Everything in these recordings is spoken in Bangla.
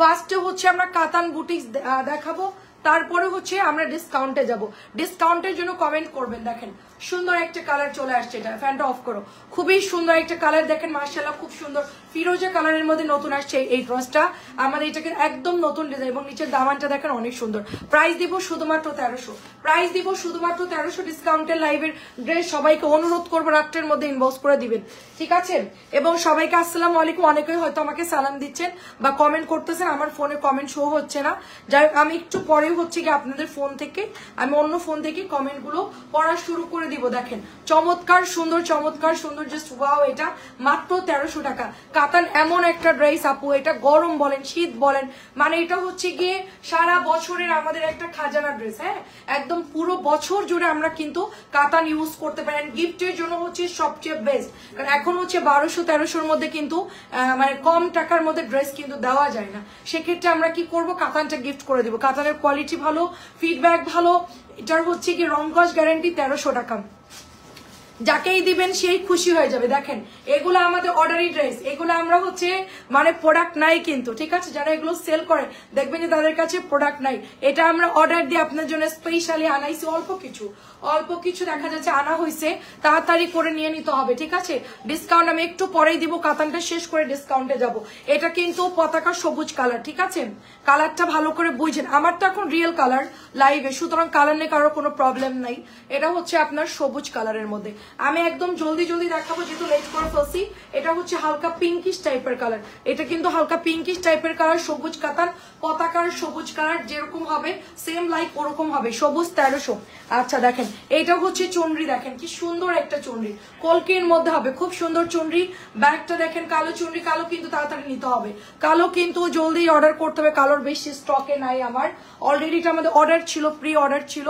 ফার্স্টে হচ্ছে আমরা কাতান বুটিক্স দেখাবো, তারপরে হচ্ছে আমরা ডিসকাউন্টে যাব। ডিসকাউন্টের জন্য কমেন্ট করবেন। দেখেন সুন্দর একটা কালার চলে আসছে, এটা ফ্যানটা অফ করো, খুবই সুন্দর একটা কালার দেখেন মাশাআল্লাহ, খুব সুন্দর ফিরোজা কালারের মধ্যে নতুন আসছে এই ড্রেসটা আমাদের, এটাকে একদম নতুন ডিজাইন এবং নিচের দামানটা দেখেন অনেক সুন্দর। প্রাইস দিব শুধুমাত্র 1300, প্রাইস দিব শুধুমাত্র 1300 ডিসকাউন্টের লাইভের ড্রেস। সবাইকে অনুরোধ করবো রাত্রের মধ্যে ইনবক্স করে দিবেন, ঠিক আছে? এবং সবাইকে আসসালামু আলাইকুম। অনেকেই হয়তো আমাকে সালাম দিচ্ছেন বা কমেন্ট করতেছেন, আমার ফোনে কমেন্ট শো হচ্ছে না, যাই আমি একটু পরে হচ্ছে কি আপনাদের ফোন থেকে আমি অন্য ফোন থেকে কমেন্ট গুলো পড়া শুরু করে দিব। দেখেন চমৎকার সুন্দর, চমৎকার সুন্দর, জাস্ট ওয়াও। এটা মাত্র 1300 টাকা। কাতান এমন একটা ড্রেস আপু, এটা গরম বলেন শীত বলেন, মানে এটা হচ্ছে গিয়ে সারা বছরের আমাদের একটা খাজানা ড্রেস। হ্যাঁ, একদম পুরো বছর জুড়ে আমরা কিন্তু কাতান ইউজ করতে পারেন। গিফটের জন্য হচ্ছে সবচেয়ে বেস্ট, কারণ এখন হচ্ছে 1200-1300-র মধ্যে কিন্তু মানে কম টাকার মধ্যে ড্রেস কিন্তু দেওয়া যায় না। সেক্ষেত্রে আমরা কি করব, কাতানটা গিফট করে দিব। কাতানের কোয়ালিটি ভালো, ফিডব্যাক ভালো, এটার হচ্ছে কি রং কস গ্যারান্টি 1300 টাকা। যাকেই দিবেন সেই খুশি হয়ে যাবে। দেখেন এগুলো আমাদের অর্ডারি ড্রেস, এগুলো আমরা হচ্ছে মানে প্রোডাক্ট নাই কিন্তু, ঠিক আছে? যারা এগুলো সেল করে দেখবেন যে তাদের কাছে প্রোডাক্ট নাই, এটা আমরা অর্ডার দিয়ে আপনার জন্য স্পেশালি আনাইছি। অল্প কিছু দেখা যাচ্ছে আনা হয়েছে, তাড়াতাড়ি করে নিয়ে নিতে হবে, ঠিক আছে? ডিসকাউন্ট আমি একটু পরেই দিব, কাতানটা শেষ করে ডিসকাউন্টে যাব। এটা কিন্তু পতাকা সবুজ কালার, ঠিক আছে? কালারটা ভালো করে বুঝেন, আমার তো এখন রিয়েল কালার লাইভে, সুতরাং কালার নিয়ে কারোর কোনো প্রবলেম নাই। এটা হচ্ছে আপনার সবুজ কালারের মধ্যে, আমি একদম জলদি দেখাবো যেহেতু লেট করে ফেলছি। এটা হচ্ছে হালকা পিঙ্কিশ টাইপের কালার, এটা কিন্তু হালকা পিঙ্কিশ টাইপের কালার, সবুজ কাতান, পতাকার সবুজ কালার যেরকম হবে সেম লাইক ওরকম হবে, সবুজ 1300। আচ্ছা দেখেন এইটা হচ্ছে চুনরি, দেখেন কি সুন্দর একটা চুনরি, কলকির মধ্যে হবে, খুব সুন্দর চুনরি। ব্যাগটা দেখেন কালো চুনরি, কালো কিন্তু তাড়াতাড়ি নিতে হবে, কালো কিন্তু জলদি অর্ডার করতে হবে, কালোর বেশি স্টকে নাই আমার। অলরেডি এটা আমাদের অর্ডার ছিল, প্রি অর্ডার ছিল,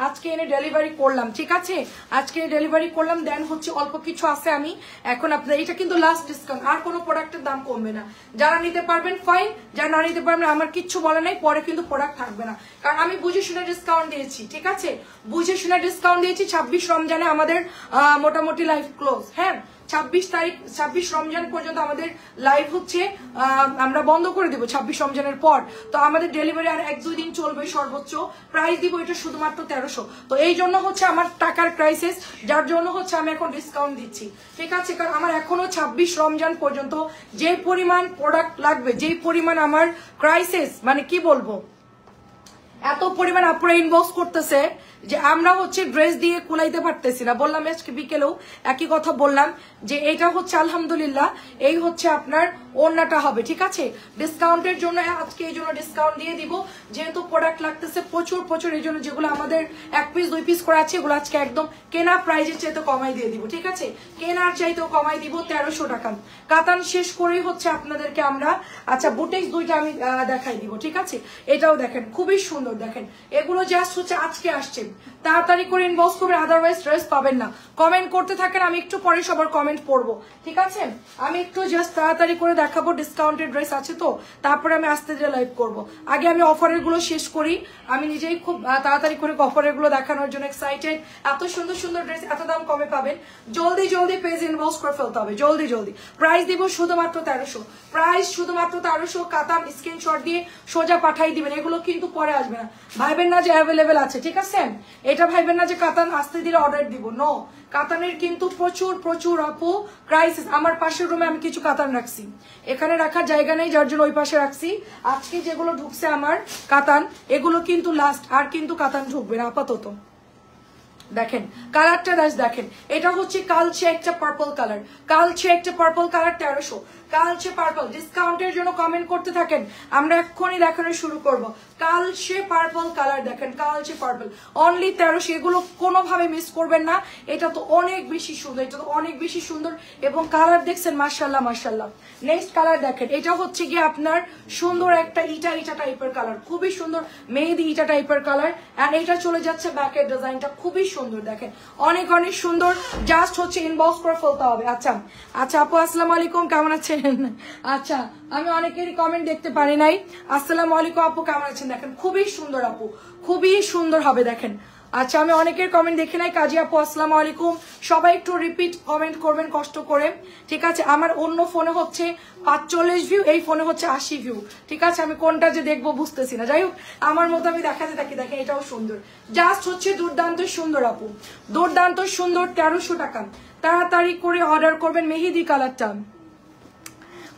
আজকে এনে ডেলিভারি করলাম, ঠিক আছে? আজকে ডেলিভারি করলাম, দেন হচ্ছে অল্প কিছু আছে আমি এখন আপনার, এটা কিন্তু লাস্ট ডিসকাউন্ট, আর কোনো প্রোডাক্টের দাম কমবে না। যারা নিতে পারবেন ফাইন, যারা না নিতে পারবেন আমার কিচ্ছু বলে নাই, পরে কিন্তু প্রোডাক্ট থাকবে না, কারণ আমি বুঝে শুনে ডিসকাউন্ট দিয়েছি, ঠিক আছে? বুঝে শুনে ডিসকাউন্ট দিয়েছি। 26 রমজানে আমাদের মোটামুটি লাইভ ক্লোজ। হ্যাঁ, 26 রমজান পর্যন্ত আমাদের লাইভ হচ্ছে, আমরা বন্ধ করে দিব 26 রমজানের পর। তো আমাদের ডেলিভারি আর 1-2 দিন চলবে সর্বোচ্চ। প্রাইস দিব এটা শুধুমাত্র 1300। তো এই জন্য হচ্ছে আমার টাকার ক্রাইসিস, যার জন্য হচ্ছে আমি এখন ডিসকাউন্ট দিচ্ছি, ঠিক আছে? কারণ আমার এখনো 26 রমজান পর্যন্ত যে পরিমাণ প্রোডাক্ট লাগবে, যেই পরিমাণ আমার ক্রাইসিস, মানে কি বলবো, এত পরিমাণ আপনারা ইনবক্স করতেছে যে আমরা হচ্ছে ড্রেস দিয়ে কুলাইতে পারতেছি না। বললাম আজকে বিকেলেও একই কথা বললাম যে এটা হচ্ছে আলহামদুলিল্লাহ, এই হচ্ছে আপনার ওড়নাটা হবে, ঠিক আছে? ডিসকাউন্টের জন্য আজকে এই জন্য ডিসকাউন্ট দিয়ে দিব, যেহেতু প্রোডাক্ট লাগতেছে প্রচুর, এই জন্য যেগুলো আমাদের 1 পিস 2 পিস করে আছে এগুলো আজকে একদম কেনা প্রাইজের চাইতে কমাই দিয়ে দিব, ঠিক আছে? কেনার চাইতেও কমাই দিব 1300 টাকা। কাতান শেষ করেই হচ্ছে আপনাদেরকে আমরা, আচ্ছা বুটিক্স দুইটা আমি দেখাই দিব, ঠিক আছে? এটাও দেখেন খুবই সুন্দর, দেখেন এগুলো জাস্ট হচ্ছে আজকে আসছে, তাড়াতাড়ি করে ইনবক্স করবেন, আদারওয়াইজ ড্রেস পাবেন না। কমেন্ট করতে থাকেন, আমি একটু পরে সবার কমেন্ট পড়বো, ঠিক আছে? আমি একটু জাস্ট তাড়াতাড়ি করে দেখাবো, ডিসকাউন্টেড ড্রেস আছে তো, তারপরে আমি আস্তে ধীরে লাইভ করবো। আগে আমি অফারের গুলো শেষ করি, আমি নিজেই খুব তাড়াতাড়ি করে অফারের গুলো দেখানোর জন্য এক্সাইটেড। এত সুন্দর ড্রেস এত দাম কমে পাবেন, জলদি পেজ ইনবক্স করে ফেলতে হবে, জলদি। প্রাইস দিব শুধুমাত্র 1300, প্রাইস শুধুমাত্র 1300। কাতান স্ক্রিনশট দিয়ে সোজা পাঠাই দিবেন, এগুলো কিন্তু পরে আসবে না, ভাইবেন না যে অ্যাভেলেবেল আছে, ঠিক আছে? এটা ভাইবেন না যে কাতান আসতে দিলে অর্ডার দিব, নো। কাতানের কিন্তু প্রচুর আপু ক্রাইসিস। আমার পাশের রুমে আমি কিছু কাতান রাখছি, এখানে রাখার জায়গা নেই, যার জন্য ওই পাশে রাখছি। আজকে যেগুলো ঢুকছে আমার কাতান, এগুলো কিন্তু লাস্ট, আর কিন্তু কাতান ঢুকবে না আপাতত। দেখেন কালারটা দেখেন, এটা হচ্ছে কালচে একটা পার্পল কালার, 1300। কালচে পার্পল, ডিসকাউন্টের জন্য কমেন্ট করতে থাকেন, আমরা এক্ষুনি দেখানো শুরু করব। কালচে পার্পল কালার দেখেন, কালচে পার্পল অনলি 1300। এগুলো কোনোভাবে মিস করবেন না, এটা তো অনেক বেশি সুন্দর, এবং কালার দেখছেন মাশাআল্লাহ। নেক্সট কালার দেখেন, এটা হচ্ছে গিয়ে আপনার সুন্দর একটা ইটা টাইপের কালার, খুবই সুন্দর মেহেদি ইটা টাইপের কালার, এন্ড এটা চলে যাচ্ছে ব্যাকের ডিজাইনটা খুবই সুন্দর, দেখেন অনেক সুন্দর, জাস্ট হচ্ছে ইনবক্স করে ফেলতে হবে। আচ্ছা আপু আসসালামু আলাইকুম, কেমন আছেন? আচ্ছা আমি অনেকেরই কমেন্ট দেখতে পারি নাই। আসসালামু আলাইকুম আপু, কেমন আছেন? দেখেন খুবই সুন্দর আপু, খুবই সুন্দর হবে, দেখেন আচ্ছা আমি অনেকের কমেন্ট দেখে নাই। কাজী আপু আসসালামু আলাইকুম, সবাই একটু রিপিট কমেন্ট করবেন কষ্ট করে, ঠিক আছে? আমার অন্য ফোনে হচ্ছে 45 ভিউ, এই ফোনে হচ্ছে 80 ভিউ, ঠিক আছে? আমি কোনটা যে দেখবো বুঝতেছি না, যাই হোক আমার মতো আমি দেখাতে থাকি। দেখেন এটাও সুন্দর, জাস্ট হচ্ছে দুর্দান্ত সুন্দর আপু, দুর্দান্ত সুন্দর। 1300 টাকা, তাড়াতাড়ি করে অর্ডার করবেন। মেহেদি কালারটা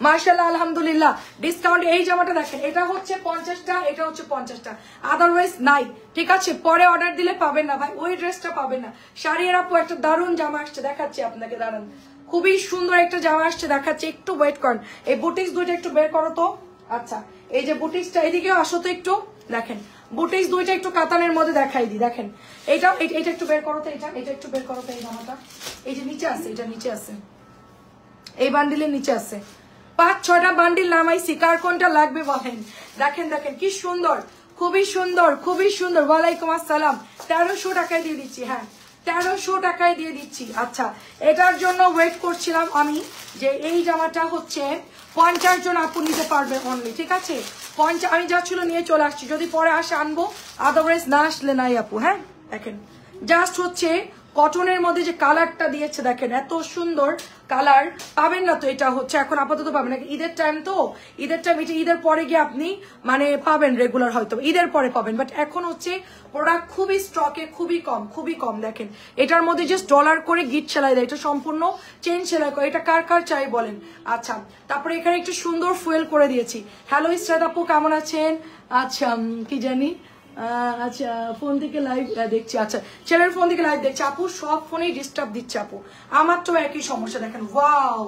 মাশাআল্লাহ আলহামদুলিল্লাহ, ডিসকাউন্ট। এই জামাটা দেখেন, এটা হচ্ছে 50টা, এটা হচ্ছে 50টা, আদারওয়াইজ নাই, ঠিক আছে? পরে অর্ডার দিলে পাবেন না ভাই, ওই ড্রেসটা পাবেন না। শাড়ির আপু একটা দারুণ জামা আসছে, দেখাচ্ছি আপনাকে, দাঁড়ান। খুবই সুন্দর একটা জামা আসছে, দেখাচ্ছি, একটু ওয়েট করেন। এই বুটিক্স দুইটা একটু বের করো তো। আচ্ছা এই যে বুটিক্সটা, এদিকেও আসো তো একটু, দেখেন বুটিক্স দুইটা একটু কাতানের মধ্যে দেখাই দিই। দেখেন এটা একটু বের করো তো, এটা একটু বের করো তো। এই জামাটা এই যে নিচে আছে, এটা নিচে আছে, এই বান্ডিলের নিচে আছে। 5-6টা বান্ডিল নামাইছি, কার কোনটা লাগবে বলেন। দেখেন দেখেন কি সুন্দর, খুবই সুন্দর, খুবই সুন্দর। ওয়ালাইকুম আসসালাম। 1300 টাকায় দিয়ে দিচ্ছি, হ্যাঁ 1300 টাকায় দিয়ে দিচ্ছি। আচ্ছা এটার জন্য ওয়েট করছিলাম আমি, যে এই জামাটা হচ্ছে 50 জন আপু নিতে পারবে অনলি, ঠিক আছে? 50, আমি যা ছিল নিয়ে চলে আসছি, যদি পরে আসে আনবো, আদারওয়াইজ না আসলে নাই আপু। হ্যাঁ দেখেন জাস্ট হচ্ছে কটনের মধ্যে যে কালারটা দিয়েছে, দেখেন এত সুন্দর কালার, পাবেন না তো এটা হচ্ছে এখন আপাতত পাবেন না, ঈদের টাইম তো, ঈদের টাইম, এটা ঈদের পরে গিয়ে আপনি মানে পাবেন রেগুলার, হয়তো ঈদের পরে পাবেন, বাট এখন হচ্ছে প্রোডাক্ট খুবই স্টকে, খুবই কম, খুবই কম। দেখেন এটার মধ্যে জাস্ট ডলার করে গিট সেলাই দেয়, এটা সম্পূর্ণ চেন সেলাই করে, এটা কার কার চাই বলেন। আচ্ছা তারপরে এখানে একটু সুন্দর ফুয়েল করে দিয়েছি। হ্যালো ইসরাত আপু কেমন আছেন? আচ্ছা কি জানি, আচ্ছা ফোন থেকে লাইভ দেখছি, আচ্ছা ছেলের ফোন থেকে লাইভ দেখছি আপু, সব ফোনেই ডিস্টার্ব দিচ্ছে আপু, আমার তো একই সমস্যা। দেখেন ওয়াও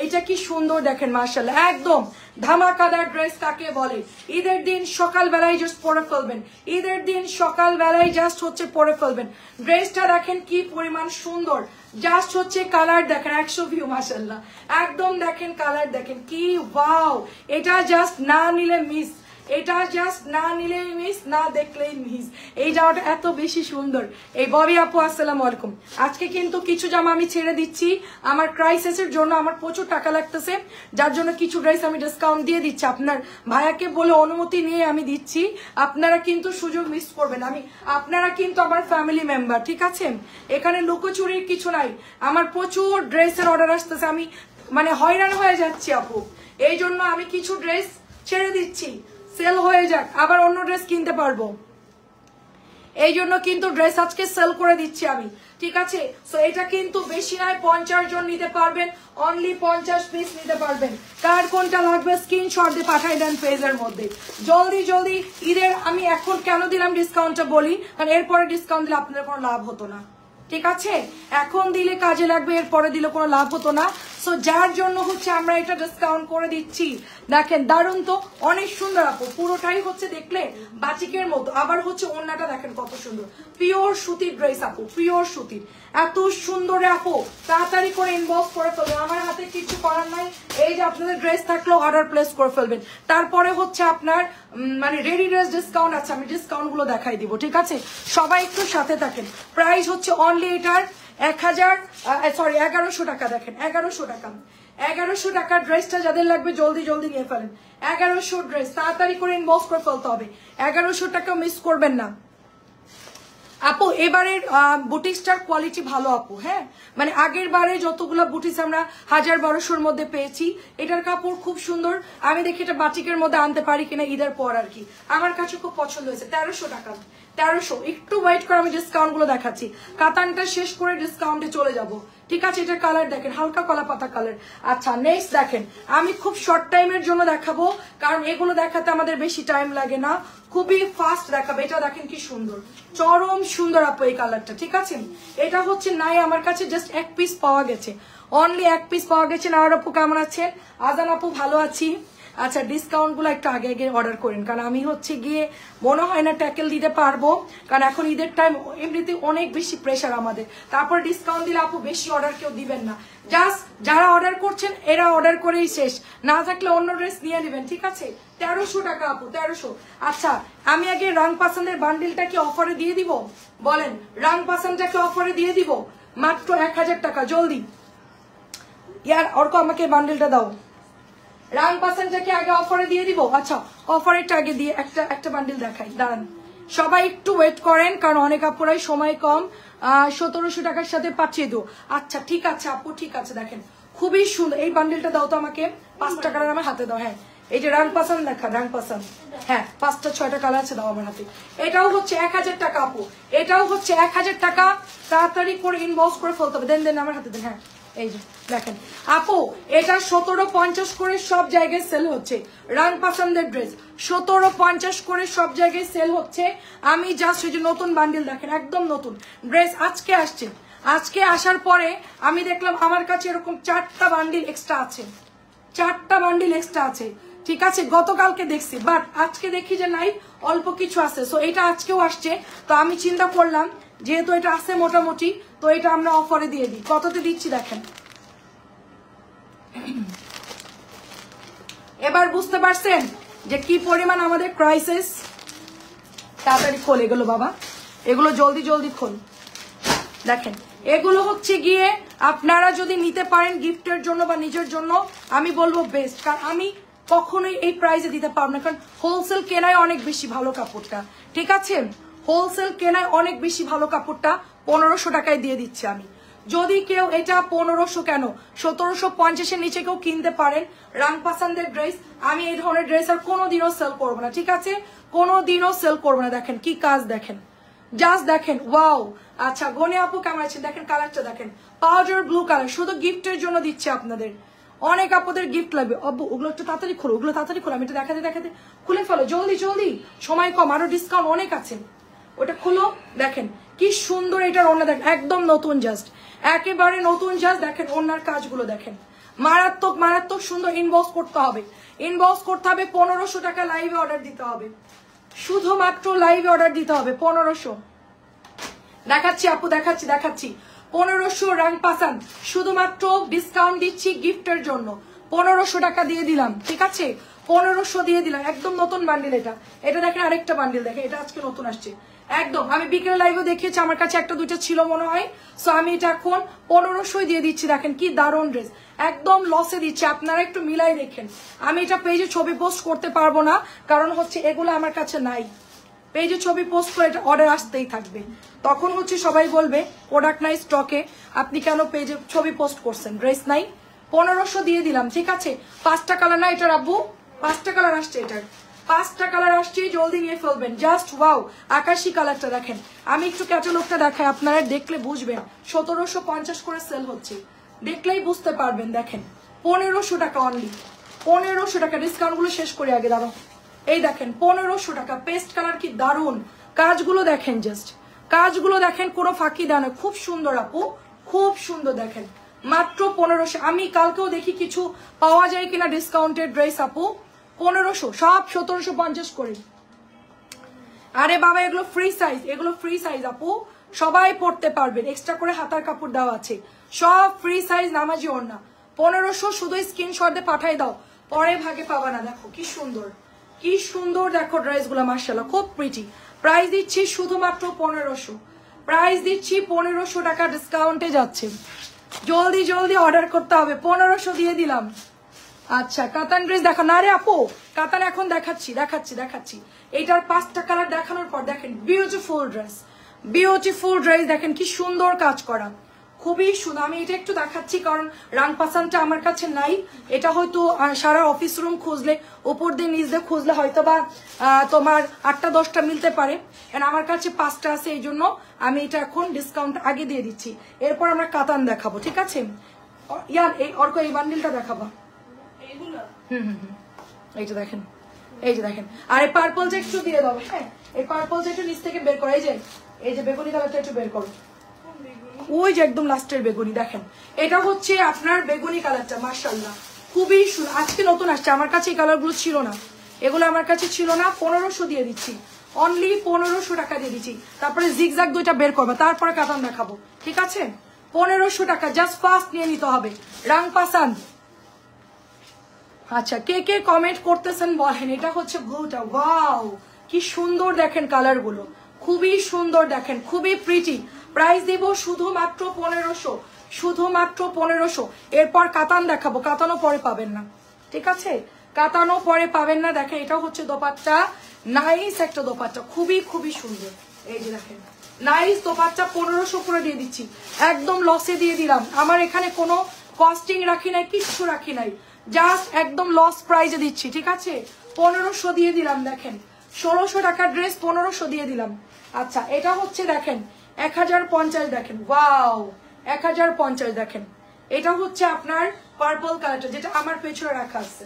এইটা কি সুন্দর, দেখেন মাশাআল্লাহ, একদম ধামাকাদার ড্রেস কাকে বলে। ঈদের দিন সকালবেলায় জাস্ট পরে ফেলবেন, ঈদের দিন সকালবেলায় জাস্ট হচ্ছে পরে ফেলবেন। ড্রেসটা দেখেন কি পরিমাণ সুন্দর, জাস্ট হচ্ছে কালার দেখেন, 100 ভিউ মাশাআল্লাহ, একদম দেখেন কালার দেখেন কি ওয়াও। এটা জাস্ট না নিলে মিস, এটা জাস্ট না নিলেই মিস, না দেখলেই মিস। এই জামাটা এত বেশি সুন্দর। এই ববি আপু আসসালামু আলাইকুম, আজকে কিন্তু কিছু জামা আমি ছেড়ে দিচ্ছি, আমার ক্রাইসিসের জন্য আমার প্রচুর টাকা লাগতেছে, যার জন্য কিছু ড্রেস আমি ডিসকাউন্ট দিয়ে দিচ্ছি, আপনার ভাইয়াকে বলে অনুমতি নিয়ে আমি দিচ্ছি, আপনারা কিন্তু সুযোগ মিস করবেন। আমি আপনারা কিন্তু আমার ফ্যামিলি মেম্বার, ঠিক আছে? এখানে লুকোচুরির কিছু নাই, আমার প্রচুর ড্রেসের অর্ডার আসতেছে, আমি মানে হয়রান হয়ে যাচ্ছি আপু, এই জন্য আমি কিছু ড্রেস ছেড়ে দিচ্ছি, সেল হয়ে যাক আবার অন্য ড্রেস কিনতে পারবো, এই জন্য কিন্তু ড্রেস আজকে সেল করে দিচ্ছি আমি, ঠিক আছে? সো এটা কিন্তু বেশি নয়, 50 জন নিতে পারবেন, অনলি 50 পিস নিতে পারবেন। কার কোনটা লাগবে স্ক্রিনশট দিয়ে পাঠাই দেন পেজের মধ্যে, জলদি জলদি। ঈদের আমি এখন কেন দিলাম ডিসকাউন্টটা বলি, কারণ এরপরে ডিসকাউন্ট দিলে আপনাদের কোনো লাভ হতো না, ঠিক আছে? এখন দিলে কাজে লাগবে, এরপরে দিলে কোনো লাভ হতো না। সো যার জন্য হচ্ছে আমরা এটা ডিসকাউন্ট করে দিচ্ছি। দেখেন দারুন তো, অনেক সুন্দর আপু, পুরোটাই হচ্ছে দেখলে বাচিকের মতো, আবার হচ্ছে ওড়নাটা দেখেন কত সুন্দর, পিওর সুতির ড্রেস আপু, পিওর সুতির, এত সুন্দর আপু, তাড়াতাড়ি করে ইনবক্স করে ফেলবেন, আমার হাতে কিছু করার নাই। এই যে আপনাদের ড্রেস থাকলেও অর্ডার প্লেস করে ফেলবেন। তারপরে হচ্ছে আপনার মানে রেডি ড্রেস ডিসকাউন্ট আছে, আমি ডিসকাউন্ট গুলো দেখাই দিব, ঠিক আছে? সবাই একটু সাথে থাকেন। প্রাইস হচ্ছে অনলি এটার 1100 টাকা। দেখেন 1100 টাকা, 1100 টাকার ড্রেসটা যাদের লাগবে জলদি জলদি নিয়ে ফেলেন। 1100 ড্রেস তাড়াতাড়ি করে ইনবক্স করে ফেলতে হবে, 1100 টাকা মিস করবেন না আপু। এবারের বুটিক্সটার কোয়ালিটি ভালো আপু, হ্যাঁ মানে আগের বারে যতগুলো বুটিক্স আমরা 1000-1200-র মধ্যে পেয়েছি, এটার কাপড় খুব সুন্দর, আমি দেখি এটা বাটিকের মধ্যে আনতে পারি কিনা ঈদের পর আর কি, আমার কাছে খুব পছন্দ হয়েছে। 1300 টাকা, 1300। একটু ওয়েট করে আমি ডিসকাউন্ট গুলো দেখাচ্ছি, কাতানটা শেষ করে ডিসকাউন্টে চলে যাব, ঠিক আছে? এটা কালার দেখেন, হালকা কলা পাতা কালার। আচ্ছা নেক্সট দেখেন, আমি খুব শর্ট টাইমের জন্য দেখাবো, কারণ এগুলো দেখাতে আমাদের বেশি টাইম লাগে না, খুবই ফাস্ট দেখাবে। এটা দেখেন কি সুন্দর, চরম সুন্দর আপু এই কালারটা, ঠিক আছে? এটা হচ্ছে নাই আমার কাছে, জাস্ট এক পিস পাওয়া গেছে, অনলি এক পিস পাওয়া গেছে। নাওয়ার আপু কেমন আছেন? আজান আপু ভালো আছি। আচ্ছা ডিসকাউন্ট গুলো একটু আগে আগে অর্ডার করেন, কারণ আমি হচ্ছে গিয়ে মনে হয় না ট্যাকেল দিতে পারবো, কারণ এখন ঈদের টাইম, এমনিতে অনেক বেশি প্রেশার আমাদের, তারপর ডিসকাউন্ট দিলে আপু বেশি অর্ডার কেউ দিবেন না, জাস্ট যারা অর্ডার করছেন এরা অর্ডার করেই শেষ, না থাকলে অন্য ড্রেস নিয়ে নেবেন, ঠিক আছে? 1300 টাকা আপু, 1300। আচ্ছা আমি আগে রং পাসান্দের বান্ডিলটা কি অফারে দিয়ে দিব বলেন, রং পাসানটাকে অফারে দিয়ে দিব মাত্র 1000 টাকা, জলদি ইয়ার অর্ক আমাকে বান্ডিলটা দাও, রাং পাসানটাকে আগে অফারে দিয়ে দিব। আচ্ছা অফারেরটা আগে দিয়ে একটা বান্ডিল দেখাই, দাঁড়ান সবাই একটু ওয়েট করেন, কারণ অনেক আপুরাই সময় কম। 1700 টাকার সাথে পাঠিয়ে দো। আচ্ছা ঠিক আছে আপু, ঠিক আছে। দেখেন খুবই সুন্দর এই বান্ডিলটা দাও তো আমাকে, 5টা কালার আমার হাতে দাও। হ্যাঁ এই যে রাং পাসান দেখা, রাং পাসান, হ্যাঁ 5টা 6টা কালার আছে, দাও আমার হাতে। এটাও হচ্ছে 1000 টাকা আপু, এটাও হচ্ছে 1000 টাকা। তাড়াতাড়ি করে ইনবক্স করে ফেলতে হবে। দেন দেন আমার হাতে দেন। হ্যাঁ এই যে দেখেন আপু, এটা 1750 করে সব জায়গায় সেল হচ্ছে। রাং পাসানদের ড্রেস 1750 করে সব জায়গায় সেল হচ্ছে। আমি জাস্ট এই যে নতুন বান্ডিল দেখেন, একদম নতুন ড্রেস আজকে আসছে। আজকে আসার পরে আমি দেখলাম আমার কাছে এরকম 4টা বান্ডিল এক্সট্রা আছে, 4টা বান্ডিল এক্সট্রা আছে। ঠিক আছে, গতকালকে দেখছি, বাট আজকে দেখি যে নাই, অল্প কিছু আছে। সো এটা আজকেও আসছে। তো আমি চিন্তা করলাম যেহেতু এটা আছে মোটামুটি, তো এটা আমরা অফারে দিয়ে দিই। কততে দিচ্ছি দেখেন, এবার বুঝতে পারছেন যে কি পরিমাণ আমাদের ক্রাইসিস। তাড়াতাড়ি খোল এগুলো বাবা, এগুলো জলদি জলদি খোল। দেখেন এগুলো হচ্ছে গিয়ে আপনারা যদি নিতে পারেন গিফটের জন্য বা নিজের জন্য, আমি বলবো বেস্ট। কারণ আমি কখনোই এই প্রাইসে দিতে পারবো না, কারণ হোলসেল কেনায় অনেক বেশি ভালো কাপড়টা। ঠিক আছে, হোলসেল কেনায় অনেক বেশি ভালো কাপড়টা 1500 টাকায় দিয়ে দিচ্ছি আমি। যদি কেউ এটা 1500 কেন 1750-এর নিচে কেউ কিনতে পারেন রাং পাসানদের ড্রেস, আমি এই ধরনের ড্রেস আর কোনোদিনও সেল করবো না। ঠিক আছে, কোনোদিনও সেল করবো না। দেখেন কি কাজ, দেখেন জাস্ট দেখেন, ওয়াও। আচ্ছা গনে আপু কেমন আছেন? দেখেন কালারটা দেখেন, পাউডার ব্লু কালার, শুধু গিফটের জন্য দিচ্ছি আপনাদের। অনেক আপুদের গিফট লাগবে। ওগুলো একটু তাড়াতাড়ি খোলো, ওগুলো তাড়াতাড়ি খোলো। আমি এটা দেখাতে দেখাতে খুলে ফেলো, জলদি জলদি, সময় কম, আরো ডিসকাউন্ট অনেক আছে। ওটা খুলো, দেখেন কি সুন্দর এটার ওড়না, দেখেন একদম নতুন, জাস্ট একেবারে নতুন। জাস্ট দেখেন ওড়নার কাজগুলো দেখেন, মারাত্মক মারাত্মক সুন্দর। ইনবক্স করতে হবে, ইনবক্স করতে হবে। 1500 টাকা লাইভে অর্ডার দিতে হবে, শুধুমাত্র লাইভে অর্ডার দিতে হবে। 1500 দেখাচ্ছি আপু, দেখাচ্ছি দেখাচ্ছি। 1500 রাং পাসান, শুধুমাত্র ডিসকাউন্ট দিচ্ছি গিফটের জন্য। 1500 টাকা দিয়ে দিলাম। ঠিক আছে, 1500 দিয়ে দিলাম। একদম নতুন বান্ডিল এটা। এটা দেখেন আরেকটা বান্ডিল, দেখেন এটা আজকে নতুন আসছে একদম। আমি বিকেল লাইভে দেখিয়েছি, আমার কাছে একটা দুইটা ছিল মনে হয়। সো আমি এটা এখন 1500 দিয়ে দিচ্ছি। দেখেন কি দারুণ ড্রেস, একদম লসে দিচ্ছি। আপনারা একটু মিলাই দেখেন। আমি এটা পেজে ছবি পোস্ট করতে পারবো না, কারণ হচ্ছে এগুলো আমার কাছে নাই। পেজে ছবি পোস্ট করে এটা অর্ডার আসতেই থাকবে, তখন হচ্ছে সবাই বলবে প্রোডাক্ট নাই স্টকে, আপনি কেন পেজে ছবি পোস্ট করছেন, ড্রেস নাই। 1500 দিয়ে দিলাম। ঠিক আছে, 5টা কালার না এটার আব্বু, 5টা কালার আসছে এটার, 5টা কালার আসছে, জলদি নিয়ে ফেলবেন। জাস্ট ওয়াও, আকাশি কালারটা দেখেন। আমি একটু ক্যাটালগটা দেখাই, আপনারা দেখলে বুঝবেন। 1750 করে সেল হচ্ছে, দেখলেই বুঝতে পারবেন। দেখেন 1500 টাকা অনলি, 1500 টাকা। ডিসকাউন্ট গুলো শেষ করে আগে দাঁড়াও। এই দেখেন 1500 টাকা, পেস্ট কালার, কি দারুন কাজগুলো দেখেন, জাস্ট কাজগুলো দেখেন, কোনো ফাঁকি দেয় না। খুব সুন্দর আপু, খুব সুন্দর। দেখেন মাত্র 1500। আমি কালকেও দেখি কিছু পাওয়া যায় কিনা ডিসকাউন্টেড ড্রেস আপু। 1500, সব 1750 করে। আরে বাবা এগুলো ফ্রি সাইজ, এগুলো ফ্রি সাইজ আপু, সবাই পড়তে পারবেন। এক্সট্রা করে হাতার কাপড় দেওয়া আছে, সব ফ্রি সাইজ, নামাজি ওড়না। 1500, শুধু স্ক্রিনশট দিয়ে পাঠাই দাও, পরে ভাগে পাবা না। দেখো কি সুন্দর, কি সুন্দর দেখো ড্রেসগুলো, মাশাআল্লাহ খুব প্রিটি। প্রাইস দিচ্ছি শুধুমাত্র 1500, প্রাইস দিচ্ছি 1500 টাকা, ডিসকাউন্টে যাচ্ছে। জলদি জলদি অর্ডার করতে হবে। 1500 দিয়ে দিলাম। আচ্ছা কাতান ড্রেস দেখো না রে আপু, কাতান এখন দেখাচ্ছি দেখাচ্ছি দেখাচ্ছি। এইটার 5টা কালার দেখানোর পর দেখেন বিউটিফুল ড্রেস, বিউটিফুল ড্রেস। দেখেন কি সুন্দর কাজ করা, খুবই সুন্দর। আমি এটা একটু দেখাচ্ছি কারণ রাং পাসানটা আমার কাছে নাই। এটা হয়তো সারা অফিস রুম খুঁজলে, উপর দিয়ে নিচ দিয়ে খুঁজলে হয়তো বা তোমার 8টা 10টা মিলতে পারে। আমার কাছে 5টা আছে, এই জন্য আমি এটা এখন ডিসকাউন্ট আগে দিয়ে দিচ্ছি। এরপর আমরা কাতান দেখাবো। ঠিক আছে, ইয়ার এই অর্ক এই বান্ডিলটা দেখাবো। এইটা দেখেন, এই যে দেখেন। আর এই পার্পল যে একটু দিয়ে দাও। হ্যাঁ এই পার্পল যে একটু নিচ থেকে বের করো, এই যে বেগুনি কালারটা একটু বের করো। ওই যে একদম লাস্টের বেগুনি, দেখেন এটা হচ্ছে আপনার বেগুনি কালারটা, মাশাআল্লাহ খুবই সুন্দর। আজকে নতুন আসছে, আমার কাছে এই কালারগুলো ছিল না, এগুলো আমার কাছে ছিল না। 1500 দিয়ে দিচ্ছি, অনলি 1500 টাকা দিয়ে দিচ্ছি। তারপরে জিগজ্যাগ দুইটা বের করবে, তারপরে কাতান দেখাবো। ঠিক আছে, 1500 টাকা, জাস্ট ফাস্ট নিয়ে নিতে হবে। রাং পাসান। আচ্ছা কে কে কমেন্ট করতেছেন বলেন। এটা হচ্ছে ব্লুটা, ওয়াও কি সুন্দর দেখেন কালারগুলো, খুবই সুন্দর দেখেন, খুবই প্রিটি। প্রাইস দিব শুধুমাত্র 1500, শুধুমাত্র 1500। এরপর কাতান দেখাবো, কাতানও পরে পাবেন না। ঠিক আছে, কাতানও পরে পাবেন না। দেখেন এটা হচ্ছে দোপাট্টা, নাইস একটা দোপাট্টা, খুবই খুবই সুন্দর। এই যে দেখেন নাইস দোপাট্টা, 1500 করে দিয়ে দিচ্ছি, একদম লসে দিয়ে দিলাম। আমার এখানে কোনো কস্টিং রাখি নাই, কিচ্ছু রাখি নাই, জাস্ট একদম লস প্রাইজে দিচ্ছি, ঠিক আছে? 1500 দিয়ে দিলাম। দেখেন 1600 টাকার ড্রেস 1500 দিয়ে দিলাম। আচ্ছা এটা হচ্ছে দেখেন 1050, দেখেন ওয়াও 1050। দেখেন এটা হচ্ছে আপনার পার্পল কালারটা, যেটা আমার পেছনে রাখা আছে,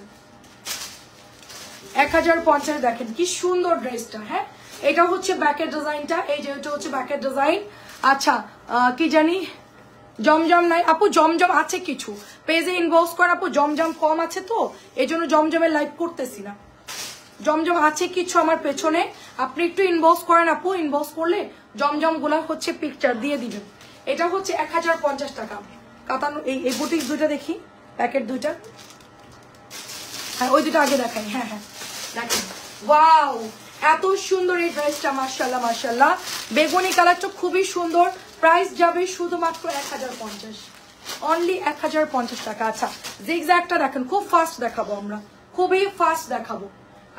1050। দেখেন কি সুন্দর ড্রেসটা। হ্যাঁ এটা হচ্ছে ব্যাকের ডিজাইনটা, এই যে এটা হচ্ছে ব্যাকের ডিজাইন। আচ্ছা কি জানি জমজম নাই আপু, জমজম আছে কিছু পেজে ইনবক্স করেন আপু, জমজম কম আছে তো এই জন্য জমজমের লাইভ করতেছি না। জমজম আছে কিছু আমার পেছনে, আপনি একটু ইনবক্স করেন আপু, ইনবক্স করলে জমজম গুলা হচ্ছে পিকচার দিয়ে দিবেন। এটা হচ্ছে 1050 টাকা কাতানো। এই বুটিক দুইটা দেখি, প্যাকেট দুইটা, হ্যাঁ ওই দুটো আগে দেখাই। হ্যাঁ হ্যাঁ দেখেন ওয়াও এত সুন্দর এই ড্রেসটা, মাশাআল্লাহ মাশাআল্লাহ। বেগুনি কালারটা খুবই সুন্দর, প্রাইস যাবে শুধুমাত্র 1050, অনলি 1050 টাকা। আচ্ছা জিগজ্যাগটা দেখেন, খুব ফাস্ট দেখাবো আমরা, খুবই ফাস্ট দেখাবো,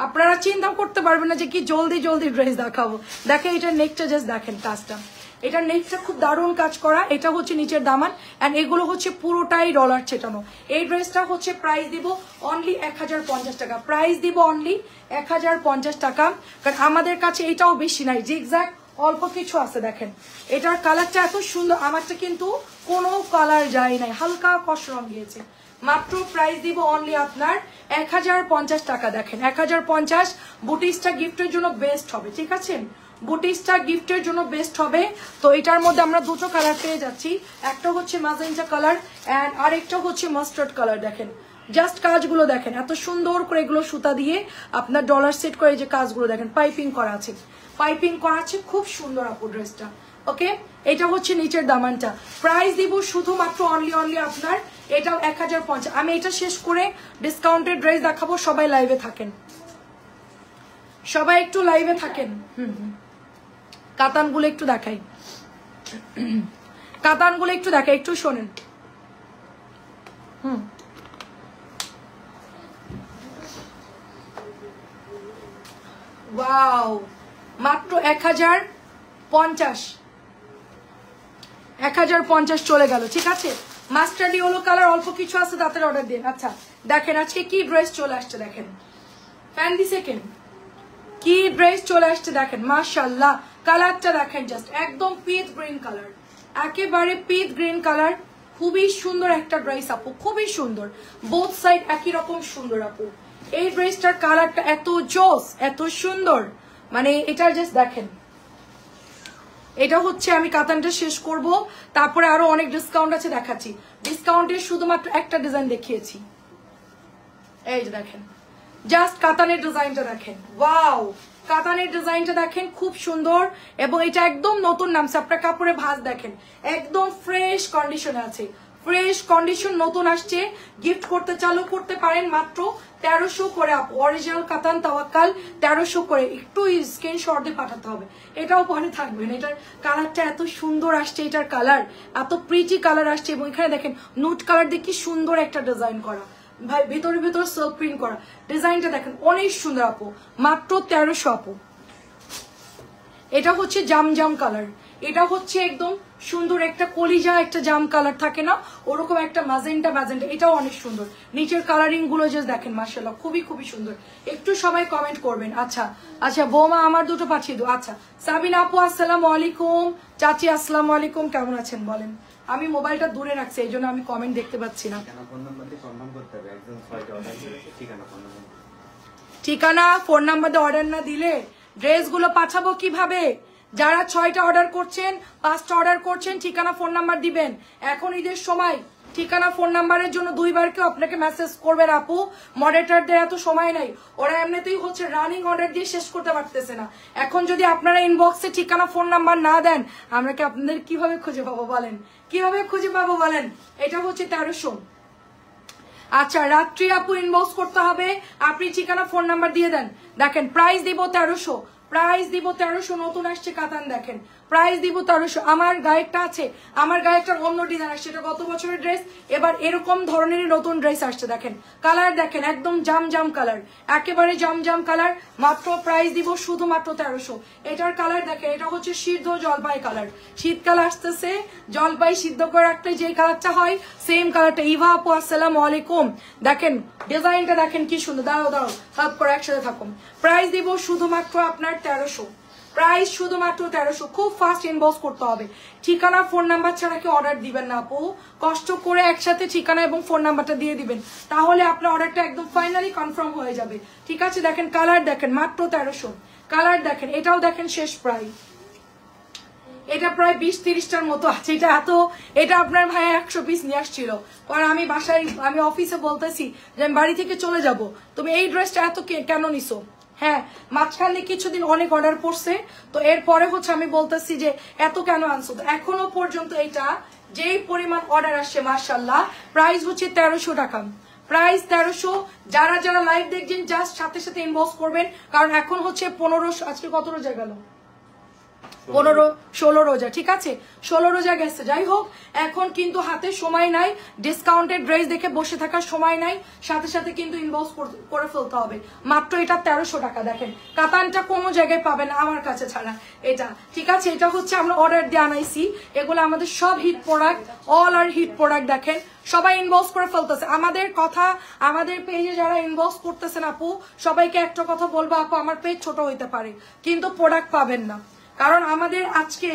আপনারা চিন্তা করতে পারবেন না যে কি জলদি জলদি ড্রেস দেখাবো। দেখেন এটা নেকটা জাস্ট দেখেন কাজটা, এটা নেকটা খুব দারুণ কাজ করা। এটা হচ্ছে নিচের দামান এন্ড এগুলো হচ্ছে পুরোটাই ডলার ছেটানো। এই ড্রেসটা হচ্ছে প্রাইস দিব অনলি 1050 টাকা, প্রাইস দিব অনলি 1050 টাকা, কারণ আমাদের কাছে এটাও বেশি নাই, জিগজ্যাগ অল্প কিছু আছে। দেখেন এটার কালারটা এত সুন্দর, আমারটা কিন্তু কোনো কালার যায় নাই, হালকা কষ রং গিয়েছে। মাত্র প্রাইস দিব অনলি আপনার 1050 টাকা। দেখেন 1050, বুটিক্সটা গিফটের জন্য বেস্ট হবে, ঠিক আছে? বুটিক্সটা গিফটের জন্য বেস্ট হবে। তো এটার মধ্যে আমরা দুটো কালার পেয়ে যাচ্ছি, একটা হচ্ছে ম্যাজেন্টা কালার এন্ড আরেকটা হচ্ছে মাস্টার্ড কালার। দেখেন জাস্ট কাজগুলো দেখেন, এত সুন্দর করে এগুলো সুতা দিয়ে আপনার ডলার সেট করে যে কাজগুলো দেখেন, পাইপিং করা আছে, পাইপিং করা আছে, খুব সুন্দর আপু ড্রেসটা। ওকে এটা হচ্ছে নিচের দামানটা, প্রাইস দিব শুধুমাত্র অনলি আপনার এটাও 1050। আমি এটা শেষ করে ডিসকাউন্টেড ড্রেস দেখাবো, সবাই লাইভে থাকেন, সবাই একটু লাইভে থাকেন। কাতানগুলো একটু দেখাই, কাতানগুলো একটু দেখাই, একটু শোনেন। ওয়াও মাত্র 1050, 1050 চলে গেল, ঠিক আছে? মাস্টার্ড ইয়েলো কালার অল্প কিছু আছে, তাদের অর্ডার দিন। আচ্ছা দেখেন আজকে কি ড্রেস চলে আসছে, দেখেন ফ্যান্ডি সেকেন্ড কি ড্রেস চলে আসছে, দেখেন মাশাআল্লাহ। কালারটা দেখেন জাস্ট একদম পিচ গ্রিন কালার, একেবারে পিচ গ্রিন কালার, খুবই সুন্দর একটা ড্রেস আপু, খুবই সুন্দর, বোথ সাইড একই রকম সুন্দর আপু। এই ড্রেসটার কালারটা এত জোস, এত সুন্দর, মানে এটা জাস্ট দেখেন। এটা হচ্ছে আমি কাতানটা শেষ করব, তারপরে আরো অনেক ডিসকাউন্ট আছে দেখাচ্ছি। ডিসকাউন্টের শুধুমাত্র একটা ডিজাইন দেখিয়েছি, এই যে দেখেন জাস্ট কাতানের ডিজাইনটা দেখেন, ওয়াও কাতানের ডিজাইনটা দেখেন খুব সুন্দর, এবং এটা একদম নতুন নামছে। আপনার কাপড়ে ভাঁজ দেখেন একদম ফ্রেশ কন্ডিশনে আছে, ফ্রেশ কন্ডিশন নতুন আসছে। গিফট করতে চালু করতে পারেন মাত্র 1300 করে আপু, অরিজিনাল কাতান তাওয়াক্কাল 1300 করে, একটু স্ক্রিনশট দিয়ে পাঠাতে হবে, এটাও পরে থাকবেন। এটার কালারটা এত সুন্দর আসছে, এটার কালার এত প্রিটি কালার আসছে, এবং এখানে দেখেন নুট কালার দিয়ে কি সুন্দর একটা ডিজাইন করা, ভাই ভেতরে ভেতরে সেলফ প্রিন্ট করা, ডিজাইনটা দেখেন অনেক সুন্দর আপু, মাত্র 1300 আপু। এটা হচ্ছে জাম কালার, এটা হচ্ছে একদম সুন্দর একটা কলিজা একটা জাম কালার থাকে না, ওরকম একটা ম্যাজেন্টা, এটাও অনেক সুন্দর। নিচের কালারিং গুলো জাস্ট দেখেন মাশাআল্লাহ, খুবই খুবই সুন্দর। একটু সবাই কমেন্ট করবেন। আচ্ছা আচ্ছা বৌমা আমার দুটো পাঠিয়ে দাও। আচ্ছা সাবিনা আপু আসসালামু আলাইকুম, চাচি আসসালামু আলাইকুম, কেমন আছেন বলেন? আমি মোবাইলটা দূরে রাখছি, এই জন্য আমি কমেন্ট দেখতে পাচ্ছি না। ঠিকানা ফোন নাম্বার দিয়ে অর্ডার না দিলে ড্রেসগুলো পাঠাবো কিভাবে? যারা 6টা অর্ডার করছেন, 5টা অর্ডার করছেন, ঠিকানা ফোন নাম্বার দিবেন। এখন ঈদের সময় ঠিকানা ফোন নাম্বারের জন্য 2বার কেউ আপনাকে মেসেজ করবেন আপু, মডারেটরদের এত সময় নাই, ওরা এমনিতেই হচ্ছে রানিং অর্ডার দিয়ে শেষ করতে পারতেছে না। এখন যদি আপনারা ইনবক্সে ঠিকানা ফোন নাম্বার না দেন, আমরা কি আপনাদের কিভাবে খুঁজে পাবো বলেন? কিভাবে খুঁজে পাবো বলেন? এটা হচ্ছে 1300। আচ্ছা রাত্রি আপু ইনবক্স করতে হবে, আপনি ঠিকানা ফোন নাম্বার দিয়ে দেন। দেখেন প্রাইস দিব 1300, প্রাইস দিব 1300, নতুন আসছে কাতান দেখেন প্রাইস দিব 1300। আমার গায়েরটা আছে, আমার গায়েরটার অন্য ডিজাইন আসছে, এটা গত বছরের ড্রেস, এবার এরকম ধরনেরই নতুন ড্রেস আসছে। দেখেন কালার দেখেন, একদম জাম জাম কালার, একেবারে জাম জাম কালার। মাত্র প্রাইস দিব শুধুমাত্র 1300। এটার কালার দেখেন, এটা হচ্ছে সিদ্ধ জলপাই কালার। শীতকাল আসতেছে, জলপাই সিদ্ধ করে রাখলে যে কালারটা হয় সেম কালারটা। ইভা আপু আসসালামু আলাইকুম। দেখেন ডিজাইনটা দেখেন কি সুন্দর। দাঁড়াও দাঁড়াও, হাত করে একসাথে থাকুন। প্রাইস দিব শুধুমাত্র আপনার 1300। প্রাইস শুধুমাত্র 1300। খুব ফাস্ট ইনবক্স করতে হবে, ঠিকানা ফোন নাম্বার ছাড়া কি অর্ডার দিবেন না আপু। কষ্ট করে একসাথে ঠিকানা এবং ফোন নাম্বারটা দিয়ে দিবেন, তাহলে আপনার অর্ডারটা একদম ফাইনালি কনফার্ম হয়ে যাবে। ঠিক আছে, দেখেন কালার দেখেন, মাত্র 1300। কালার দেখেন, এটাও দেখেন শেষ প্রাইস। এটা প্রায় 20-30টার মতো আছে। এটা আপনার ভাই 100 পিস নিয়ে আসছিল, কারণ আমি বাসায়, আমি অফিসে বলতেছি যে আমি বাড়ি থেকে চলে যাব, তুমি এই ড্রেসটা এত কেন নিছো। হ্যাঁ, মাঝখানে কিছুদিন অনেক অর্ডার পড়ছে, তো এরপরে হচ্ছে আমি বলতেছি যে এত কেন আনছো। তো এখনো পর্যন্ত এটা যেই পরিমাণ অর্ডার আসছে মাশাআল্লাহ, প্রাইস হচ্ছে 1300 টাকা। প্রাইস 1300। যারা যারা লাইভ দেখছেন জাস্ট সাথে সাথে ইনবক্স করবেন, কারণ এখন হচ্ছে 15, আজকে কত রোজা গেল, 15-16 রোজা। ঠিক আছে, 16 রোজা গেছে। যাই হোক, এখন কিন্তু হাতে সময় নাই, ডিসকাউন্টেড ড্রেস দেখে বসে থাকার সময় নাই, সাথে সাথে কিন্তু ইনবক্স করে ফেলতে হবে। মাত্র এটা 1300 টাকা। দেখেন কাতানটা কোনো জায়গায় পাবেন না আমার কাছে ছাড়া এটা। ঠিক আছে, এটা হচ্ছে আমরা অর্ডার দিয়ে আনাইছি, এগুলো আমাদের সব হিট প্রোডাক্ট, অল আর হিট প্রোডাক্ট। দেখেন সবাই ইনবক্স করে ফেলতেছে আমাদের কথা। আমাদের পেজে যারা ইনবক্স করতেছেন আপু, সবাইকে একটা কথা বলবো, আপু আমার পেজ ছোট হইতে পারে কিন্তু প্রোডাক্ট পাবেন না, কারণ আমাদের আজকে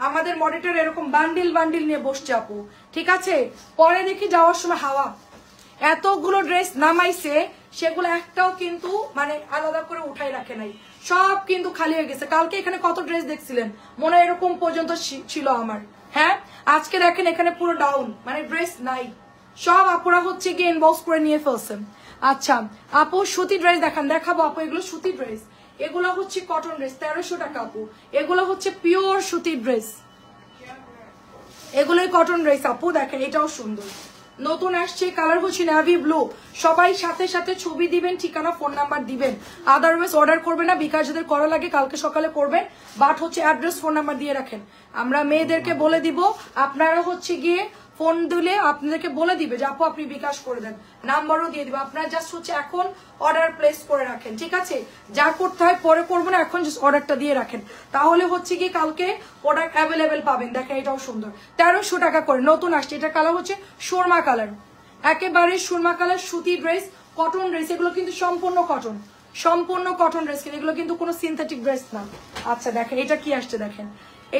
আমাদের মনিটর এরকম বান্ডিল বান্ডিল নিয়ে বসছে আপু। ঠিক আছে, পরে দেখি যাওয়ার সময় হাওয়া এতগুলো ড্রেস নামাইছে, সেগুলো একটাও কিন্তু মানে আলাদা করে উঠাই রাখে নাই, সব কিন্তু খালি হয়ে গেছে। কালকে এখানে কত ড্রেস দেখছিলেন, মনে এরকম পর্যন্ত ছিল আমার। হ্যাঁ, আজকে দেখেন এখানে পুরো ডাউন, মানে ড্রেস নাই, সব আপুরা হচ্ছে গিয়ে ইনবক্স করে নিয়ে ফেলছেন। আচ্ছা আপু সুতি ড্রেস দেখাবো আপু, এগুলো সুতি ড্রেস, এগুলো হচ্ছে কটন ড্রেস, 1300 টাকা আপু। এগুলো হচ্ছে পিওর সুতির ড্রেস, এগুলোই কটন ড্রেস আপু। দেখেন এটাও সুন্দর, নতুন আসছে, কালার হচ্ছে নেভি ব্লু। সবাই সাথে সাথে ছবি দিবেন, ঠিকানা ফোন নাম্বার দিবেন, আদারওয়াইজ অর্ডার করবেন না। বিকাশ যাদের করা লাগে কালকে সকালে করবেন, বাট হচ্ছে অ্যাড্রেস ফোন নাম্বার দিয়ে রাখেন। আমরা মেয়েদেরকে বলে দিব, আপনারা হচ্ছে গিয়ে ফোন দিলে আপনাদেরকে বলে দিবে যে আপু আপনি বিকাশ করে দেন, নাম্বারও দিয়ে দিবে। আপনারা জাস্ট হচ্ছে এখন অর্ডার প্লেস করে রাখেন। ঠিক আছে, যা করতে হয় পরে করবো না, এখন জাস্ট অর্ডারটা দিয়ে রাখেন, তাহলে হচ্ছে কি কালকে প্রোডাক্ট অ্যাভেলেবেল পাবেন। দেখেন এটাও সুন্দর, 1300 টাকা করে, নতুন আসছে। এটা কালার হচ্ছে সুরমা কালার, একেবারে সুরমা কালার, সুতি ড্রেস, কটন ড্রেস। এগুলো কিন্তু সম্পূর্ণ কটন, সম্পূর্ণ কটন ড্রেস, কিন্তু এগুলো কিন্তু কোনো সিনথেটিক ড্রেস না। আচ্ছা দেখেন এটা কি আসছে, দেখেন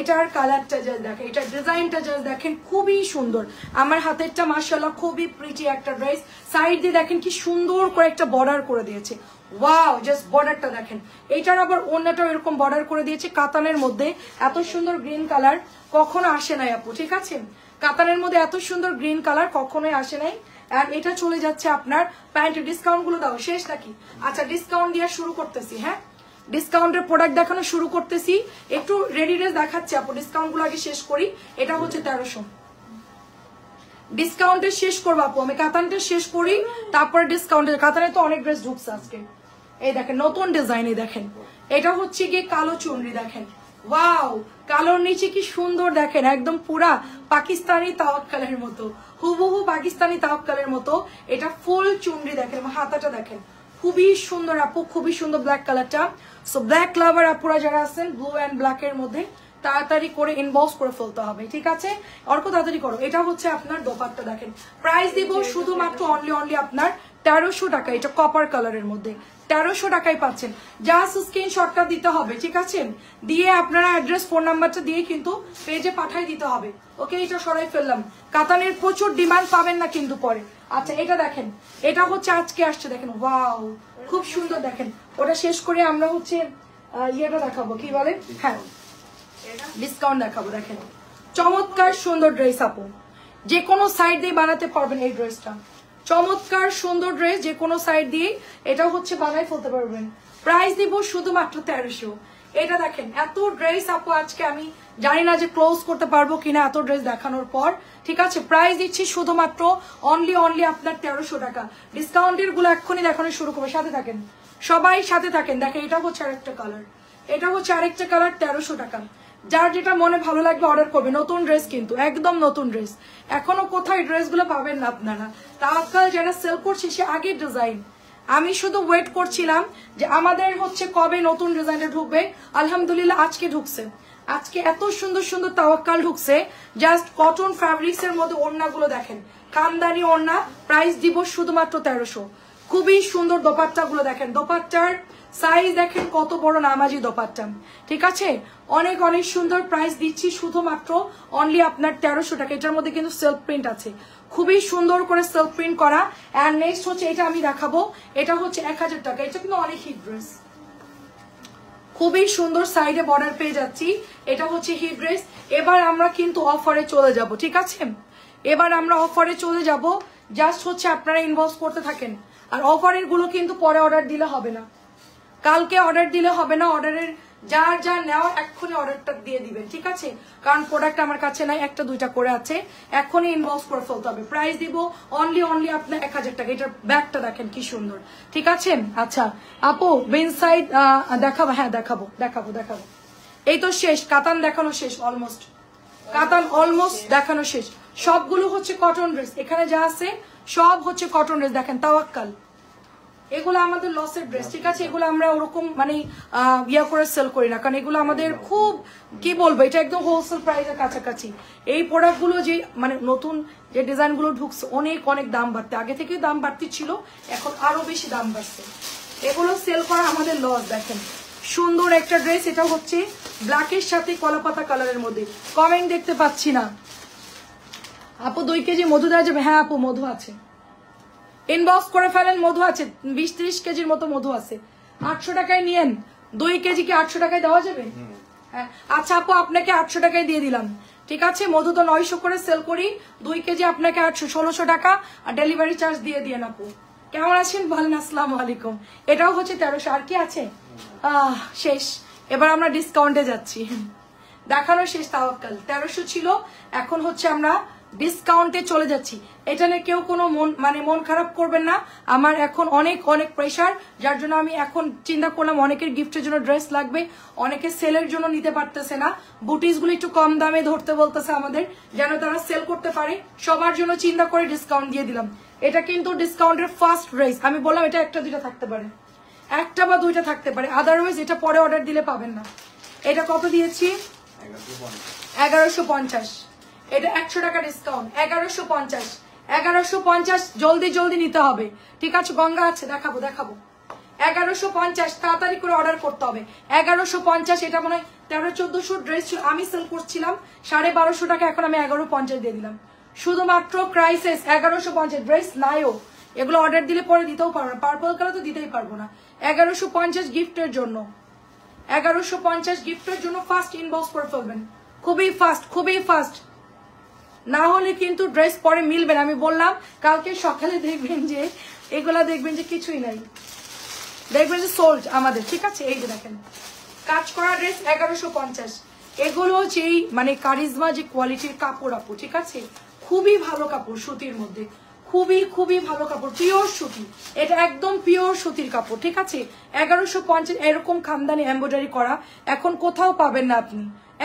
এটার কালারটা জাস্ট দেখেন, এটার ডিজাইনটা জাস্ট দেখেন, খুবই সুন্দর। আমার হাতেরটা মাশাআল্লাহ খুবই প্রিটি একটা ড্রেস। সাইড দিয়ে দেখেন কি সুন্দর করে একটা বর্ডার করে দিয়েছে, ওয়াও, জাস্ট বর্ডারটা দেখেন। এইটার আবার অন্যটাও এরকম বর্ডার করে দিয়েছে কাতানের মধ্যে। এত সুন্দর গ্রিন কালার কখনো আসে নাই আপু। ঠিক আছে, কাতানের মধ্যে এত সুন্দর গ্রিন কালার কখনোই আসে নাই। আর এটা চলে যাচ্ছে আপনার প্যান্টের। ডিসকাউন্ট গুলো দাও শেষ নাকি? আচ্ছা ডিসকাউন্ট দিয়ে শুরু করতেছি। হ্যাঁ, ডিসকাউন্টের প্রোডাক্ট দেখানো শুরু করতেছি, একটু রেডি ড্রেস দেখাচ্ছি আপু, ডিসকাউন্ট গুলো আগে শেষ করি। এটা হচ্ছে 1300, ডিসকাউন্টে শেষ করবো আপু, আমি কাতানটা শেষ করি তারপরে ডিসকাউন্টের। কাতানে তো অনেক ড্রেস ঢুকছে আজকে। এই দেখেন নতুন ডিজাইন, এই দেখেন এটা হচ্ছে গিয়ে কালো চুনরি। দেখেন ওয়াও, কালোর নিচে কি সুন্দর, দেখেন একদম পুরা পাকিস্তানি তাওয়াক্কালের মতো, হুবহু পাকিস্তানি তাওয়াক্কালের মতো। এটা ফুল চুনরি, দেখেন হাতাটা দেখেন, খুবই সুন্দর আপু, খুবই সুন্দর ব্ল্যাক কালারটা। সো ব্ল্যাক লাভার আপুরা যারা আছেন, ব্লু অ্যান্ড ব্ল্যাক এর মধ্যে তাড়াতাড়ি করে ইনবক্স করে ফেলতে হবে। ঠিক আছে, অর্ক তাড়াতাড়ি করো। এটা হচ্ছে আপনার দোপাট্টা, দেখেন প্রাইস দিব শুধুমাত্র অনলি আপনার 1300 টাকা। এটা কপার কালারের মধ্যে 1300 টাকায় পাচ্ছেন। জাস্ট স্ক্রিনশটটা দিতে হবে, ঠিক আছে, দিয়ে আপনারা অ্যাড্রেস ফোন নাম্বারটা দিয়ে কিন্তু পেজে পাঠাই দিতে হবে। ওকে, এটা সরাই ফেললাম। কাতানের প্রচুর ডিমান্ড পাবেন না কিন্তু পরে। আচ্ছা এটা দেখেন, এটা হচ্ছে আজকে আসছে, দেখেন ওয়াও খুব সুন্দর। দেখেন ওটা শেষ করে আমরা হচ্ছে ইয়েটা দেখাবো, কি বলে, হ্যাঁ ডিসকাউন্ট দেখাবো। দেখেন চমৎকার সুন্দর ড্রেস আপু, যে কোনো সাইড দিয়ে বানাতে পারবেন এই ড্রেসটা। চমৎকার সুন্দর ড্রেস, যে কোনো সাইড দিয়ে এটা হচ্ছে বানাই ফেলতে পারবেন। প্রাইস দিব শুধুমাত্র 1300। এটা দেখেন এত ড্রেস আপু, আজকে আমি জানি না যে ক্লোজ করতে পারবো কিনা এত ড্রেস দেখানোর পর। ঠিক আছে, প্রাইস দিচ্ছি শুধুমাত্র অনলি আপনার 1300 টাকা। ডিসকাউন্টের গুলো এক্ষুনি দেখানো শুরু করবো, সাথে থাকেন সবাই, সাথে থাকেন। দেখেন এটা হচ্ছে আরেকটা কালার, এটা হচ্ছে আরেকটা কালার, 1300 টাকা। যার যেটা মনে ভালো লাগবে অর্ডার করবে। নতুন ড্রেস কিন্তু একদম নতুন ড্রেস, এখনো কোথায় ড্রেসগুলো পাবেন না আপনারা। তাওয়াক্কাল যারা সেল করছে সে আগের ডিজাইন, আমি শুধু ওয়েট করছিলাম যে আমাদের হচ্ছে কবে নতুন ডিজাইনে ঢুকবে। আলহামদুলিল্লাহ আজকে ঢুকছে, আজকে এত সুন্দর সুন্দর তাওয়াক্কাল ঢুকছে। জাস্ট কটন ফ্যাব্রিক্স এর মধ্যে ওড়নাগুলো দেখেন, কামদানি ওড়না, প্রাইস দিব শুধুমাত্র 1300। খুবই সুন্দর দোপাট্টাগুলো দেখেন, দোপাট্টার সাইজ দেখেন কত বড় নামাজি দোপাট্টা, ঠিক আছে, অনেক অনেক সুন্দর। প্রাইস দিচ্ছি শুধুমাত্র অনলি আপনার 1300 টাকা। এটার মধ্যে কিন্তু সেলফ প্রিন্ট আছে, খুবই সুন্দর করে সেলফ প্রিন্ট করা। এন্ড নেক্সট হচ্ছে এটা আমি দেখাবো, এটা হচ্ছে 1000 টাকা। এটা কিন্তু অনেক হিট ড্রেস, খুবই সুন্দর সাইডে বর্ডার পেয়ে যাচ্ছি। এটা হচ্ছে হিট ড্রেস। এবার আমরা কিন্তু অফারে চলে যাব, ঠিক আছে, এবার আমরা অফারে চলে যাব। জাস্ট হচ্ছে আপনারা ইনবক্স করতে থাকেন। আর অফারের গুলো কিন্তু পরে অর্ডার দিলে হবে না, কালকে অর্ডার দিলে হবে না। অর্ডারের যার যা নেওয়া এক্ষুনি অর্ডারটা দিয়ে দিবেন, ঠিক আছে, কারণ প্রোডাক্ট আমার কাছে নাই, একটা দুইটা করে আছে, এখনই ইনবক্স করে ফেলতে হবে। প্রাইস দিব অনলি আপনার 1000 টাকা। এটার ব্যাগটা দেখেন কি সুন্দর, ঠিক আছে। আচ্ছা আপু ইনসাইড দেখাবো, হ্যাঁ দেখাবো দেখাবো দেখাবো। এই তো শেষ, কাতান দেখানো শেষ, অলমোস্ট কাতান অলমোস্ট দেখানো শেষ। সবগুলো হচ্ছে কটন ড্রেস, এখানে যা আছে সব হচ্ছে কটন ড্রেস। দেখেন তাওয়াক্কাল, এগুলো আমাদের লসের ড্রেস, ঠিক আছে, এগুলো আমরা ওরকম মানে ইয়া করে সেল করি না, কারণ এগুলো আমাদের খুব কি বলবো, এটা একদম হোলসেল প্রাইসের কাছাকাছি। এই প্রোডাক্টগুলো যে মানে নতুন যে ডিজাইনগুলো ঢুকছে অনেক অনেক দাম বাড়তে, আগে থেকে দাম বাড়তি ছিল, এখন আরো বেশি দাম বাড়ছে। এগুলো সেল করা আমাদের লস। দেখেন সুন্দর একটা ড্রেস, এটা হচ্ছে ব্ল্যাকের সাথে কলাপাতা কালারের মধ্যে। কমেন্ট দেখতে পাচ্ছি না। আপু 2 কেজি মধু দেওয়া যাবে? হ্যাঁ আপু মধু আছে, ইনবক্স করে ফেলেন, মধু আছে, 20-30 কেজির মতো মধু আছে। 800 টাকায় নিয়েন, 2 কেজি কি 800 টাকায় দেওয়া যাবে? হ্যাঁ আচ্ছা আপু আপনাকে 800 টাকায় দিয়ে দিলাম, ঠিক আছে। মধু তো 900 করে সেল করি, 2 কেজি আপনাকে 800, 1600 টাকা, আর ডেলিভারি চার্জ দিয়ে দিয়েন। আপু কেমন আছেন বলেন? আসসালামু আলাইকুম। এটাও হচ্ছে 1300। আর কি আছে? শেষ, এবার আমরা ডিসকাউন্টে যাচ্ছি। দেখানো শেষ। তাওয়াক্কাল 1300 ছিল, এখন হচ্ছে আমরা ডিসকাউন্টে চলে যাচ্ছি। এটা নিয়ে কেউ কোনো মন খারাপ করবেন না, আমার এখন অনেক অনেক প্রেশার, যার জন্য আমি এখন চিন্তা করলাম অনেকের গিফটের জন্য ড্রেস লাগবে, অনেকে সেলের জন্য নিতে পারতেছে না, বুটিসগুলো একটু কম দামে ধরতে বলতেছে আমাদের, যেন তারা সেল করতে পারে। সবার জন্য চিন্তা করে ডিসকাউন্ট দিয়ে দিলাম। এটা কিন্তু ডিসকাউন্টের ফার্স্ট ড্রেস, আমি বললাম এটা একটা দুইটা থাকতে পারে, একটা বা দুইটা থাকতে পারে, আদারওয়াইজ এটা পরে অর্ডার দিলে পাবেন না। এটা কত দিয়েছি? 1150। এটা 100 টাকা ডিসকাউন্ট, 1150। 1150 জলদি জলদি নিতে হবে, ঠিক আছে। গঙ্গা আছে, দেখাবো দেখাবো। 1150 তাড়াতাড়ি করে অর্ডার করতে হবে। 1150, এটা মনে হয় 1300-1400 ড্রেস ছিল, আমি সেল করছিলাম 1250 টাকা, এখন আমি 1150 দিয়ে দিলাম। শুধুমাত্র ক্রাইসিস 1150 ড্রেস নাইও, এগুলো অর্ডার দিলে পরে দিতেও পারবো না, পার্পল কালার তো দিতেই পারবো না। 1150 গিফটের জন্য, 1150 গিফটের জন্য ফার্স্ট ইনবক্স করে ফেলবেন, খুবই ফাস্ট, খুবই ফাস্ট, না হলে কিন্তু ড্রেস পরে মিলবে না। আমি বললাম কালকে সকালে দেখবেন যে এগুলা দেখবেন যে কিছুই নাই, দেখবেন যে সোল্ড আমাদের, ঠিক আছে। এই যে দেখেন কাজ করা ড্রেস 1150। এগুলো যেই মানে কারিজমা যে কোয়ালিটির কাপড় আপু, ঠিক আছে, খুবই ভালো কাপড়, সুতির মধ্যে খুবই খুবই ভালো কাপড়, পিওর সুতি, এটা একদম পিওর সুতির কাপড়, ঠিক আছে। 1150 এরকম খামদানি এমব্রয়ডারি করা এখন কোথাও পাবেন না আপনি,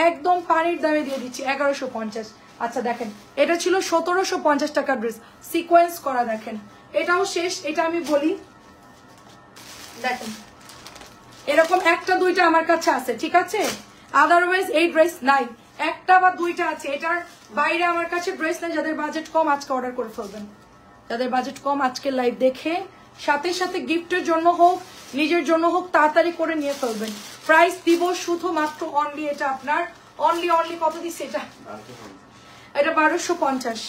একদম পানির দামে দিয়ে দিচ্ছি 1150। আচ্ছা দেখেন এটা ছিল 1750 টাকা ড্রেস, সিকোয়েন্স করা, দেখেন এটাও শেষ। এটা আমি বলি দেখেন এরকম একটা দুইটা আমার কাছে আছে, ঠিক আছে, আদারওয়াইজ এই ড্রেস নাই, একটা বা দুইটা আছে, এটার বাইরে আমার কাছে ড্রেস নাই। যাদের বাজেট কম আজকে অর্ডার করে ফেলবেন, যাদের বাজেট কম আজকে লাইভ দেখে সাথে সাথে গিফটের জন্য হোক নিজের জন্য হোক তাড়াতাড়ি করে নিয়ে ফেলবেন। প্রাইস দিব শুধুমাত্র অনলি, এটা আপনার অনলি কত দিচ্ছে এটা? এটা 1250,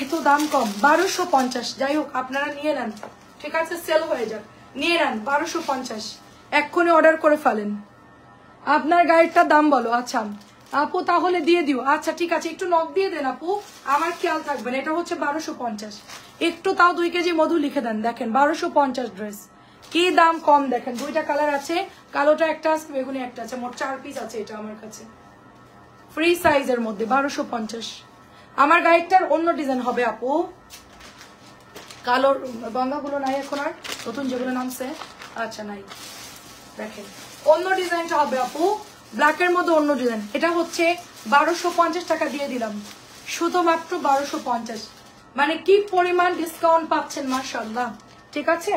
এত দাম কম, 1250। যাই হোক আপনারা নিয়ে নেন, ঠিক আছে, সেল হয়ে যাক, নিয়ে নেন 1250, এক্ষুনি অর্ডার করে ফেলেন। আপনার গাড়িটার দাম বলো। আচ্ছা আপু তাহলে দিয়ে দিও, আচ্ছা ঠিক আছে, একটু নক দিয়ে দেন আপু, আমার খেয়াল থাকবেন। এটা হচ্ছে 1250, একটু তাও 2 কেজি মধু লিখে দেন। দেখেন 1250 ড্রেস, কি দাম কম। দেখেন দুইটা কালার আছে, কালোটা একটা আছে, বেগুনি একটা আছে, মোট 4 পিস আছে এটা আমার কাছে, ফ্রি সাইজের মধ্যে 1250। আমার গাইডটার অন্য ডিজাইন হবে আপু, কালোর গঙ্গাগুলো নাই এখন আর, নতুন যেগুলো নামছে, আচ্ছা নাই, দেখেন অন্য ডিজাইনটা হবে আপু, ব্ল্যাকের মধ্যে অন্য ডিজাইন, এটা হচ্ছে 1250 টাকা দিয়ে দিলাম, শুধুমাত্র 1250। মানে কি পরিমাণ ডিসকাউন্ট পাচ্ছেন মাশাআল্লাহ, ঠিক আছে।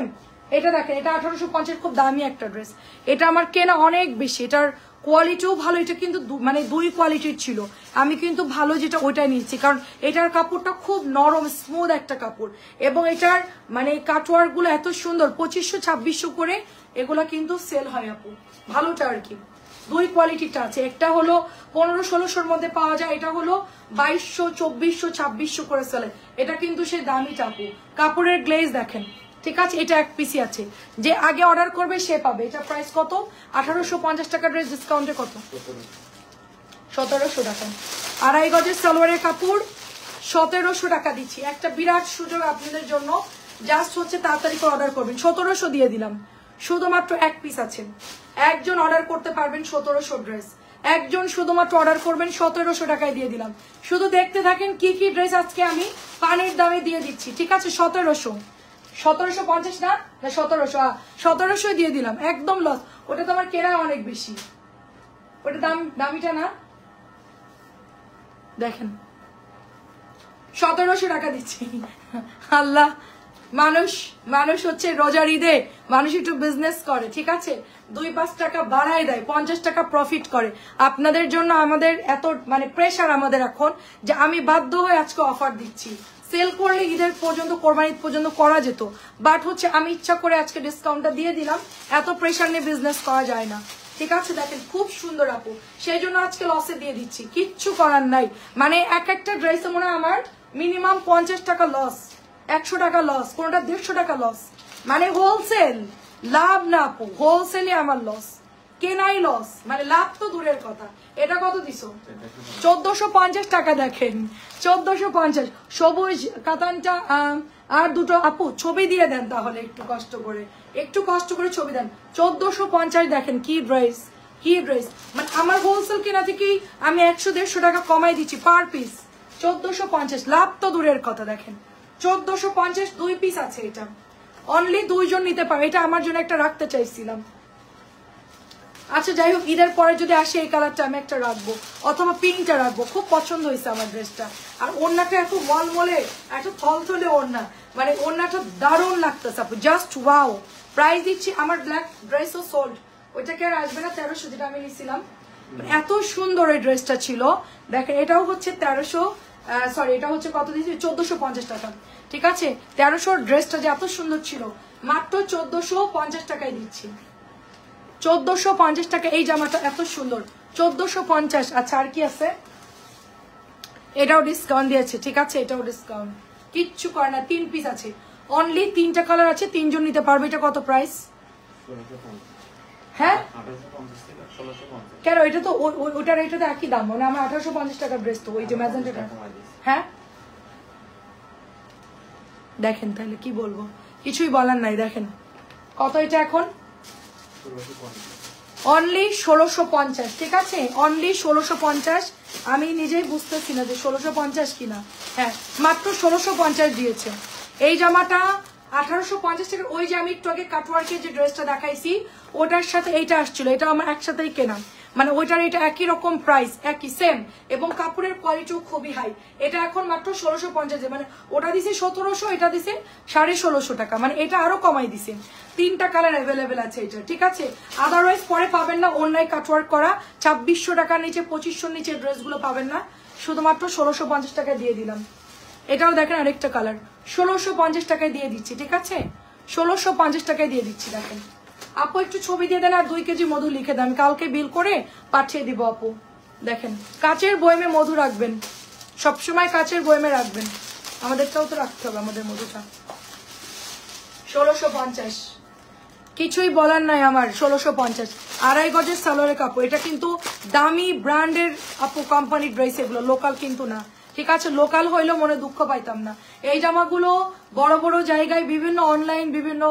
এটা দেখেন, এটা 1850, খুব দামি একটা ড্রেস। এটা আমার কেনা অনেক বেশি, এটার কোয়ালিটিও ভালো। এটা কিন্তু মানে দুই কোয়ালিটির ছিল, আমি কিন্তু ভালো যেটা ওইটাই নিচ্ছি, কারণ এটার কাপড়টা খুব নরম স্মুথ একটা কাপড়, এবং এটার মানে কাটওয়ার্ক গুলো এত সুন্দর। 2500-2600 করে এগুলা কিন্তু সেল হয় আপু, ভালোটা আর কি। দুই কোয়ালিটিটা আছে, একটা হলো 1500-1600 মধ্যে পাওয়া যায়, এটা হলো 2200-2400-2600 করে সেল। এটা কিন্তু সেই দামিটা আপু। কাপড়ের গ্লেজ দেখেন, ঠিক আছে। এটা এক পিসি আছে, যে আগে অর্ডার করবে সে পাবে। এটা প্রাইস কত? 1850 টাকা ড্রেস, ডিসকাউন্টে কত? 1700 টাকা। আড়াই গজের সালোয়ারের কাপড় 1700 টাকা দিচ্ছি। একটা বিরাট সুযোগ আপনাদের জন্য, জাস্ট হচ্ছে তাড়াতাড়ি করে অর্ডার করবেন। 1700 দিয়ে দিলাম, শুধুমাত্র এক পিস আছে। একজন অর্ডার করতে পারবেন 1700 ড্রেস, একজন শুধুমাত্র অর্ডার করবেন 1700 টাকায় দিয়ে দিলাম। শুধু দেখতে থাকেন কি কি ড্রেস আজকে আমি পানির দামে দিয়ে দিচ্ছি, ঠিক আছে। 1750 না, 1700 দিয়ে দিলাম, একদম লস। ওটা তো আমার কেনা অনেক বেশি, ওটা দামিটা না। দেখেন 1700 টাকা দিচ্ছি। আল্লাহ, মানুষ হচ্ছে রোজার ঈদে মানুষ একটু বিজনেস করে, ঠিক আছে, 2-5 টাকা বাড়ায় দেয়, 50 টাকা প্রফিট করে। আপনাদের জন্য আমাদের এত মানে প্রেশার আমাদের এখন, যে আমি বাধ্য হয়ে আজকে অফার দিচ্ছি। সেল করলে ঈদের পর্যন্ত, কোরবানি ঈদ পর্যন্ত করা যেত, বাট হচ্ছে আমি ইচ্ছা করে আজকে ডিসকাউন্টটা দিয়ে দিলাম। এত প্রেশার নিয়ে বিজনেস করা যায় না, ঠিক আছে। দেখেন খুব সুন্দর আপু, সেই জন্য আজকে লসে দিয়ে দিচ্ছি, কিচ্ছু করার নাই। মানে এক একটা ড্রেসে মনে হয় আমার মিনিমাম 50 টাকা লস, 100 টাকা লস, কোনটা 150 টাকা লস। মানে হোলসেল লাভ না আপু, হোলসেলে আমার লস, কেনাই লস, মানে লাভ তো দূরের কথা। এটা কত দিছো? 1450 টাকা। দেখেন 1450। সবুজ কাতানটা আর দুটো আপু ছবি দিয়ে দেন তাহলে, একটু কষ্ট করে ছবি দেন। 1450। দেখেন কি ড্রেস, কি ড্রেস। মানে আমার হোলসেল কেনা থেকেই আমি 100-150 টাকা কমাই দিচ্ছি পার পিস। 1450, লাভ তো দূরের কথা। দেখেন 1450, 2 পিস আছে। এটা অনলি 2 জন নিতে পারে, এটা আমার জন্য একটা রাখতে চাইছিলাম। আচ্ছা যাই হোক, ঈদের পরে যদি আসে এই কালারটা আমি একটা রাখবো, অথবা পিঙ্কটা রাখবো। খুব পছন্দ হয়েছে আমার ড্রেসটা। আর ওড়নাটা এত মলমলে, এত থলথলে ওড়না, মানে ওড়নাটা দারুণ লাগতেছে আপু, জাস্ট ওয়াও। প্রাইস দিচ্ছি, আমার ব্ল্যাক ড্রেসও সোল্ড, ওইটাকে আর আসবে না 1300 যেটা আমি নিয়েছিলাম। এত সুন্দর এই ড্রেসটা ছিল। দেখেন এটাও হচ্ছে 1300, সরি এটা হচ্ছে কত দিচ্ছি, 1450 টাকা, ঠিক আছে। 1300 ড্রেসটা যে এত সুন্দর ছিল, মাত্র 1450 টাকায় দিচ্ছি। 1450 টাকা এই জামাটা এত সুন্দর, 1450। আচ্ছা আর কি আছে? এটাও ডিসকাউন্ট দিয়েছে, ঠিক আছে, এটাও ডিসকাউন্ট, কিচ্ছু করে না। 3 পিস আছে, অনলি 3টা কালার আছে, 3 জন নিতে পারবে। এটা কত প্রাইস? হ্যাঁ কেন, এটা তো ওটার এটাতে একই দাম, মানে আমার 1850 টাকার ড্রেস তো, ওই যে ম্যাজেন্টাটা। হ্যাঁ দেখেন, তাহলে কি বলবো, কিছুই বলার নাই। দেখেন কত এটা এখন, অনলি 1650, ঠিক আছে, অনলি 1650। আমি নিজেই বুঝতেছি না যে 1650 কিনা। হ্যাঁ মাত্র 1650 দিয়েছে। এই জামাটা 1850 টাকা। ওই যে আমি একটু আগে কাটওয়ার্কের যে ড্রেসটা দেখাইছি, ওটার সাথে এইটা আসছিল, এটা আমার একসাথেই কেনা, মানে ওইটার এটা একই রকম প্রাইস, একই সেম, এবং কাপড়ের কোয়ালিটিও খুবই হাই। এটা এখন মাত্র 1650, মানে ওটা দিছে 1700, এটা দিছে 1650 টাকা, মানে এটা আরো কমাই দিছে। 3টা কালার অ্যাভেলেবেল আছে এটা, ঠিক আছে। আদারওয়াইজ পরে পাবেন না, অনলাইন কাটওয়ার্ক করা 2600 টাকার নিচে, 2500 নিচে ড্রেসগুলো পাবেন না। শুধুমাত্র 1650 টাকা দিয়ে দিলাম। এটাও দেখেন আরেকটা কালার, 1650 টাকায় দিয়ে দিচ্ছি, ঠিক আছে, 1650 টাকায় দিয়ে দিচ্ছি। দেখেন আপু একটু ছবি দিয়ে দেন, আর 2 কেজি মধু লিখে দেন, কালকে বিল করে পাঠিয়ে দিব আপু। দেখেন কাচের বয়মে মধু রাখবেন, সবসময় কাচের বয়মে রাখবেন, আমাদেরটাও তো রাখতে হবে, আমাদের মধুটা। 1650, কিছুই বলার নাই আমার। 1650, আড়াই গজের সালোয়ারের কাপড়। এটা কিন্তু দামি ব্র্যান্ডের আপু, কোম্পানির ড্রেস এগুলো, লোকাল কিন্তু না, ঠিক আছে। লোকাল হইলেও মনে দুঃখ পাইতাম না। এই জামাগুলো বড় বড় জায়গায়, বিভিন্ন অনলাইন, বিভিন্ন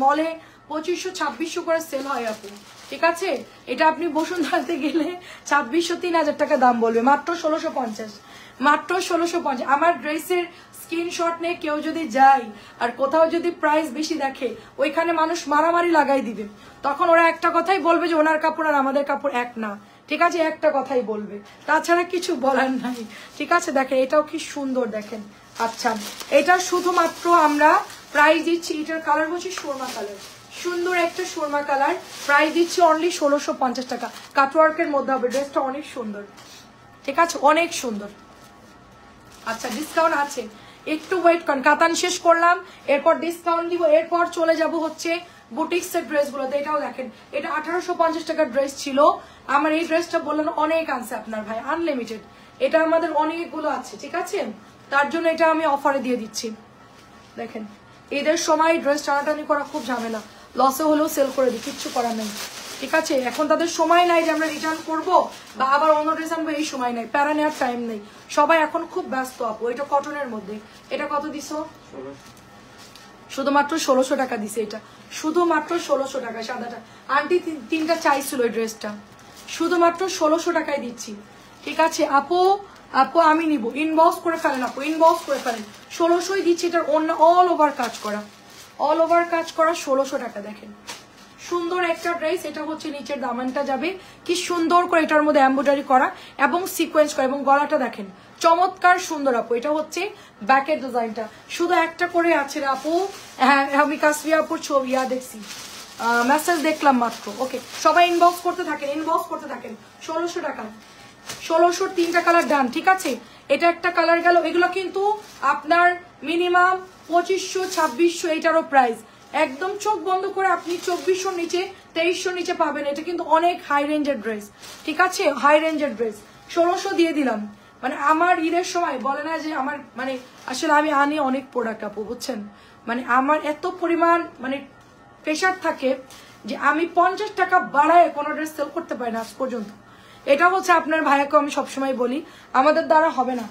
মলে 2500-2600 করে সেল হয় আপু, ঠিক আছে। এটা আপনি বসুন্ধরাতে গেলে 2600-3000 টাকা দাম বলবে, মাত্র 1650, মাত্র 1650। আমার ড্রেসের স্ক্রিনশট নিয়ে কেউ যদি যায় আর কোথাও যদি প্রাইস বেশি দেখে, ওইখানে মানুষ মারামারি লাগাই দিবে, তখন ওরা একটা কথাই বলবে যে ওনার কাপড় আর আমাদের কাপড় এক না, ঠিক আছে, একটা কথাই বলবে, তাছাড়া কিছু বলার নাই। ঠিক আছে, দেখেন এটাও কি সুন্দর দেখেন। আচ্ছা, এটা শুধুমাত্র আমরা প্রাইস দিচ্ছি, এটার কালার হচ্ছে সুরমা কালার, সুন্দর একটা সুরমা কালার, প্রাইস দিচ্ছি অনলি 1650 টাকা। কাটওয়ার্কের মধ্যে হবে, ড্রেসটা অনেক সুন্দর, ঠিক আছে, অনেক সুন্দর। আচ্ছা, ডিসকাউন্ট আছে, একটু ওয়েট করেন, কাতান শেষ করলাম, এরপর ডিসকাউন্ট দিব, এরপর চলে যাব হচ্ছে বুটিক্সের ড্রেসগুলোতে। এটাও দেখেন, এটা 1850 টাকার ড্রেস ছিল। আমার এই ড্রেসটা বললেন অনেক আনছে আপনার ভাই, আনলিমিটেড, এটা আমাদের অনেকগুলো আছে, ঠিক আছে, তার জন্য এটা আমি অফারে দিয়ে দিচ্ছি। দেখেন, ঈদের সময় ড্রেস টানাটানি করা খুব ঝামেলা, লসে হলেও সেল করে দিই, কিচ্ছু করার নেই। ঠিক আছে, এখন তাদের সময় নাই যে আমরা রিটার্ন করবো বা আবার অন্য ড্রেস আনবো, এই সময় নাই, প্যারা নেওয়ার টাইম নেই, সবাই এখন খুব ব্যস্ত আপু। এটা কটনের মধ্যে, এটা কত দিছো? শুধুমাত্র 1600 টাকা দিছে, এটা শুধুমাত্র 1600 টাকা। সাদাটা আন্টি তিনটা চাইছিল এই ড্রেসটা, শুধুমাত্র 1600 টাকায় দিচ্ছি। ঠিক আছে আপু, আপু আমি নিব, ইনবক্স করে ফেলেন আপু, ইনবক্স করে ফেলেন, 1600ই দিচ্ছি। এটার অন্য অল ওভার কাজ করা, অল ওভার কাজ করা, 1600 টাকা। দেখেন সুন্দর একটা ড্রেস, এটা হচ্ছে নিচের দামানটা যাবে কি সুন্দর করে এটার মধ্যে এমব্রয়ডারি করা এবং সিকোয়েন্স করা, এবং গলাটা দেখেন চমৎকার সুন্দর আপু। এটা হচ্ছে ব্যাকের ডিজাইনটা, শুধু একটা করে আছে রে আপু। হ্যাঁ, আমি কাসরিয়া আপুর ছবি দেখছি, মেসেজ দেখলাম মাত্র। ওকে, সবাই ইনবক্স করতে থাকেন, ইনবক্স করতে থাকেন। 1600 টাকা, 1600 তিনটা কালার ডান। ঠিক আছে, এটা একটা কালার গেল। এগুলো কিন্তু আপনার মিনিমাম 2500 2600 এইটারও প্রাইস। একদম চোখ বন্ধ করে আপনি 2400 নিচে 2300 নিচে পাবেন। এটা কিন্তু অনেক হাই রেঞ্জের ড্রেস, ঠিক আছে, হাই রেঞ্জের ড্রেস। 1600 দিয়ে দিলাম। মানে আমার ঈদের সময় বলে না যে আমার মানে আসলে আমি আনি অনেক প্রোডাক্ট আপু, বুঝছেন, মানে আমার এত পরিমাণ মানে প্রেশার থাকে যে আমি 50 টাকা বাড়ায় কোনো ড্রেস সেল করতে পারি না আজ পর্যন্ত। এটা হচ্ছে আপনার ভাইয়াকে আমি সবসময় বলি, আমাদের দ্বারা হবে না,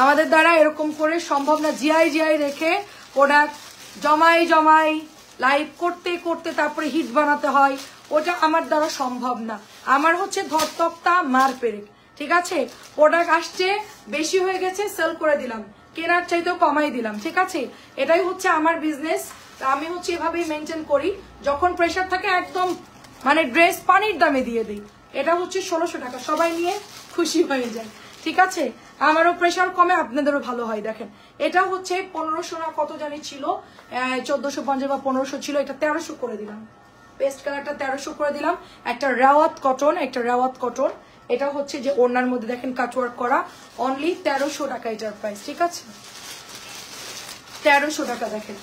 আমাদের দ্বারা এরকম করে সম্ভব না। জিআই রেখে প্রোডাক্ট জমাই লাইভ করতে করতে তারপরে হিট বানাতে হয়, ওটা আমার দ্বারা সম্ভব না। আমার হচ্ছে ধরতক্তা মার পেরেক, ঠিক আছে, প্রোডাক্ট আসছে বেশি হয়ে গেছে সেল করে দিলাম, কেনার চাইতেও কমাই দিলাম, ঠিক আছে, এটাই হচ্ছে আমার বিজনেস। আমি হচ্ছে এভাবেই মেনটেন করি। যখন প্রেশার থাকে একদম মানে ড্রেস পানির দামে দিয়ে দিই। এটা হচ্ছে 1600 টাকা, সবাই নিয়ে খুশি হয়ে যায়, ঠিক আছে, আমারও প্রেশার কমে, আপনাদেরও ভালো হয়। দেখেন এটা হচ্ছে 1500 না কত জানি ছিল, 1450 বা 1500 ছিল, এটা 1300 করে দিলাম। পেস্ট কালারটা 1300 করে দিলাম। একটা রাওয়াত কটন, একটা রাওয়াত কটন, এটা হচ্ছে যে ওড়নার মধ্যে দেখেন কাটওয়ার্ক করা, অনলি 1300 টাকা এটার প্রাইস, ঠিক আছে, 1300 টাকা। দেখেন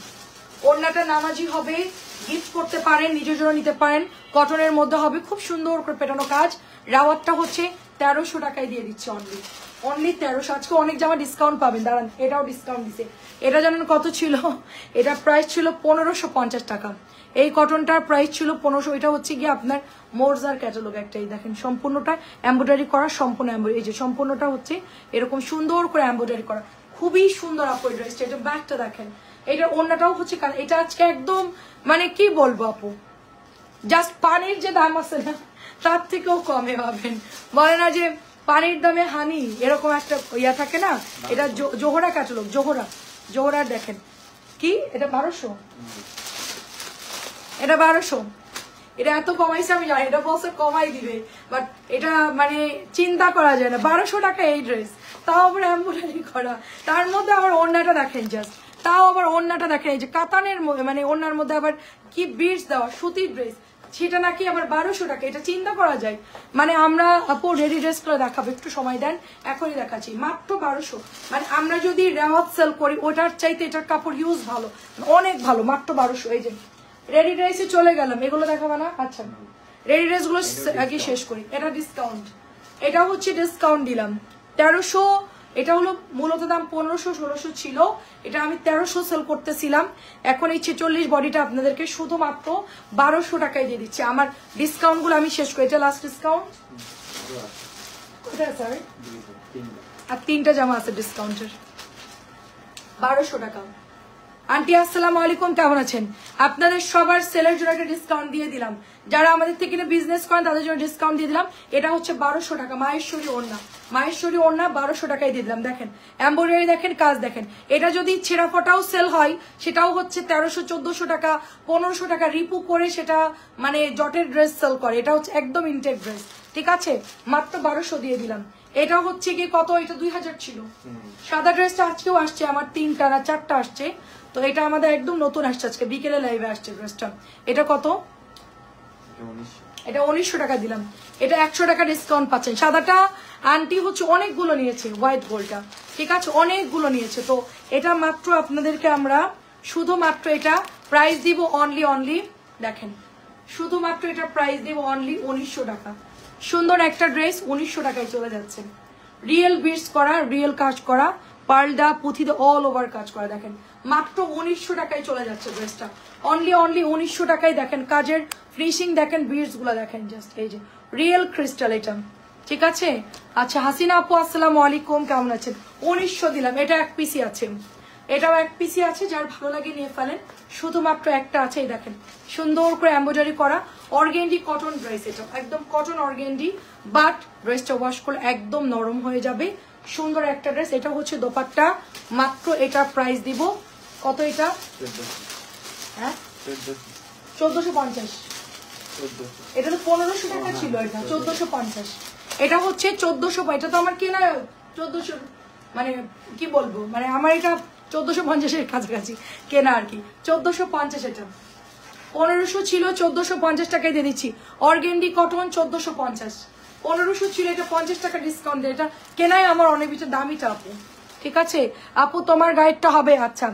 ওড়নাটা নামাজি হবে, গিফট করতে পারেন, নিজের জন্য নিতে পারেন, কটনের মধ্যে হবে, খুব সুন্দর করে পেটানো কাজ। রাওয়াতটা হচ্ছে 1300 টাকায় দিয়ে দিচ্ছে, অনলি 1300। আজকে অনেক জামা ডিসকাউন্ট পাবেন, দাঁড়ান এটাও ডিসকাউন্ট দিছে। এটা জানেন কত ছিল? এটা প্রাইস ছিল 1550 টাকা। এই কটনটার প্রাইস ছিল 1500। এটা হচ্ছে গিয়ে আপনার মোরজার ক্যাটালগ একটাই, দেখেন সম্পূর্ণটা এমব্রয়ডারি করা, সম্পূর্ণ এমব্রয়ডারি, এই যে সম্পূর্ণটা হচ্ছে এরকম সুন্দর করে এমব্রয়ডারি করা, খুবই সুন্দর আপু এই ড্রেসটা। এটা ব্যাগটা দেখেন, এটা ওড়নাটাও হচ্ছে, এটা আজকে একদম মানে কি বলবো আপু, জাস্ট পানির যে দাম আছে না তার থেকেও কমে পাবেন। বলে না যে পানির দামে হানি, এরকম একটা ইয়া থাকে না। এটা জোহরা ক্যাটালগ, জোহরার দেখেন কি, এটা 1200, এটা 1200, এটা এত কমাইছে আমি জানি, এটা বলছে কমাই দিবে, বাট এটা মানে চিন্তা করা যায় না। 1200 টাকা এই ড্রেস, তাও আবার এমব্রয়ডারি করা, তার মধ্যে আবার ওড়নাটা দেখেন জাস্ট, তাও আবার ওড়নাটা দেখেন, এই যে কাতানের মানে ওড়নার মধ্যে আবার কি বিটস দেওয়া, সুতির ড্রেস, সেটা নাকি আবার 1200 টাকা। এটা চিন্তা করা যায়। মানে আমরা আপু রেডি ড্রেস করে দেখাবো, একটু সময় দেন, এখনই দেখাচ্ছি, মাত্র 1200। মানে আমরা যদি রেওয়াত সেল করি ওটার চাইতে এটার কাপড় ইউজ ভালো, অনেক ভালো, মাত্র 1200। এই যে রেডি ড্রেসে চলে গেলাম, এগুলো দেখাবো না? আচ্ছা, রেডি ড্রেস গুলো আগে শেষ করি। এটা ডিসকাউন্ট, এটা হচ্ছে ডিসকাউন্ট দিলাম 1300। এটা হলো মূলত দাম 1500-1600 ছিল, এটা আমি 1300 সেল করতেছিলাম। এখন এই 46 বডিটা আপনাদেরকে শুধুমাত্র 1200 টাকায় দিয়ে দিচ্ছি। আমার ডিসকাউন্ট গুলো আমি শেষ করি, এটা লাস্ট ডিসকাউন্ট। কোথায় স্যার? আর তিনটা জামা আছে ডিসকাউন্টের, 1200 টাকা। আন্টি আসসালামু আলাইকুম, কেমন আছেন? আপনাদের সবার সেলের জন্য একটা ডিসকাউন্ট দিয়ে দিলাম, যারা আমাদের থেকে বিজনেস করেন তাদের জন্য ডিসকাউন্ট দিয়ে দিলাম। এটা হচ্ছে 1200 টাকা মাহেশ্বরী ওড়না, মাহেশ্বরী ওড়না 1200 টাকায় দিয়ে দিলাম। দেখেন এমব্রয়ডারি, দেখেন কাজ দেখেন। এটা যদি ছেঁড়া ফটাও সেল হয় সেটাও হচ্ছে 1300-1400 টাকা, 1500 টাকা রিপু করে সেটা মানে জটের ড্রেস সেল করে। এটা হচ্ছে একদম ইনটেক ড্রেস, ঠিক আছে? মাত্র 1200 দিয়ে দিলাম। এটা হচ্ছে কি কত, এটা 2000 ছিল। সাদা ড্রেসটা আজকেও আসছে আমার, 3টা না 4টা আসছে। তো এটা আমাদের একদম নতুন আসছে, আজকে বিকেলে লাইভে আসছে ড্রেসটা। এটা কত? এটা 1900 টাকা দিলাম। এটা 100 টাকা ডিসকাউন্ট পাচ্ছেন। সাদাটা আন্টি হচ্ছে অনেকগুলো নিয়েছে, হোয়াইট গোল্ডটা, ঠিক আছে? অনেকগুলো নিয়েছে। তো এটা মাত্র আপনাদেরকে আমরা শুধুমাত্র এটা প্রাইস দিব অনলি দেখেন, শুধুমাত্র এটা প্রাইস দিব অনলি 1900 টাকা। সুন্দর একটা ড্রেস 1900 টাকায় চলে যাচ্ছে। রিয়েল বিটস করা, রিয়েল কাজ করা, পার্লদা পুঁথিতে অল ওভার কাজ করা। দেখেন মাত্র 1900 টাকায় চলে যাচ্ছে ড্রেসটা। অনলি 1900 টাকায় দেখেন কাজের ফিনিশিং, দেখেন বিটস গুলো দেখেন, জাস্ট এই যে রিয়েল ক্রিস্টাল এটা, ঠিক আছে? আচ্ছা হাসিনা আপু আসসালামু আলাইকুম, কেমন আছেন? 1900 দিলাম। এটা এক পিসি আছে, এটাও এক পিসি আছে, যার ভালো লাগে নিয়ে ফেলেন। শুধুমাত্র একটা আছে, এই দেখেন সুন্দর করে এমব্রয়ডারি করা অর্গেন্ডি কটন ড্রেস। এটা একদম কটন অর্গেন্ডি, বাট ড্রেসটা ওয়াশ করলে একদম নরম হয়ে যাবে। সুন্দর একটা ড্রেস। এটা হচ্ছে দোপাট্টা, মাত্র এটা প্রাইস দিব কত? এটা হ্যাঁ 1450। এটা তো 1500 টাকা ছিল, এটা 1450। এটা হচ্ছে 1400। এটা তো আমার কেনা 1400, মানে কি বলবো, মানে আমার এটা 1450-এর কাছাকাছি কেনা আর কি। 1450, এটা 1500 ছিল, 1450 টাকায় দিয়ে দিচ্ছি। অর্গেন্ডি কটন 1450, 1500 ছিল, এটা 50 টাকা ডিসকাউন্ট দিয়ে এটা কেনাই আমার অনেক বেশি দামিটা আপু, ঠিক আছে? আপু তোমার গাইডটা হবে। আচ্ছা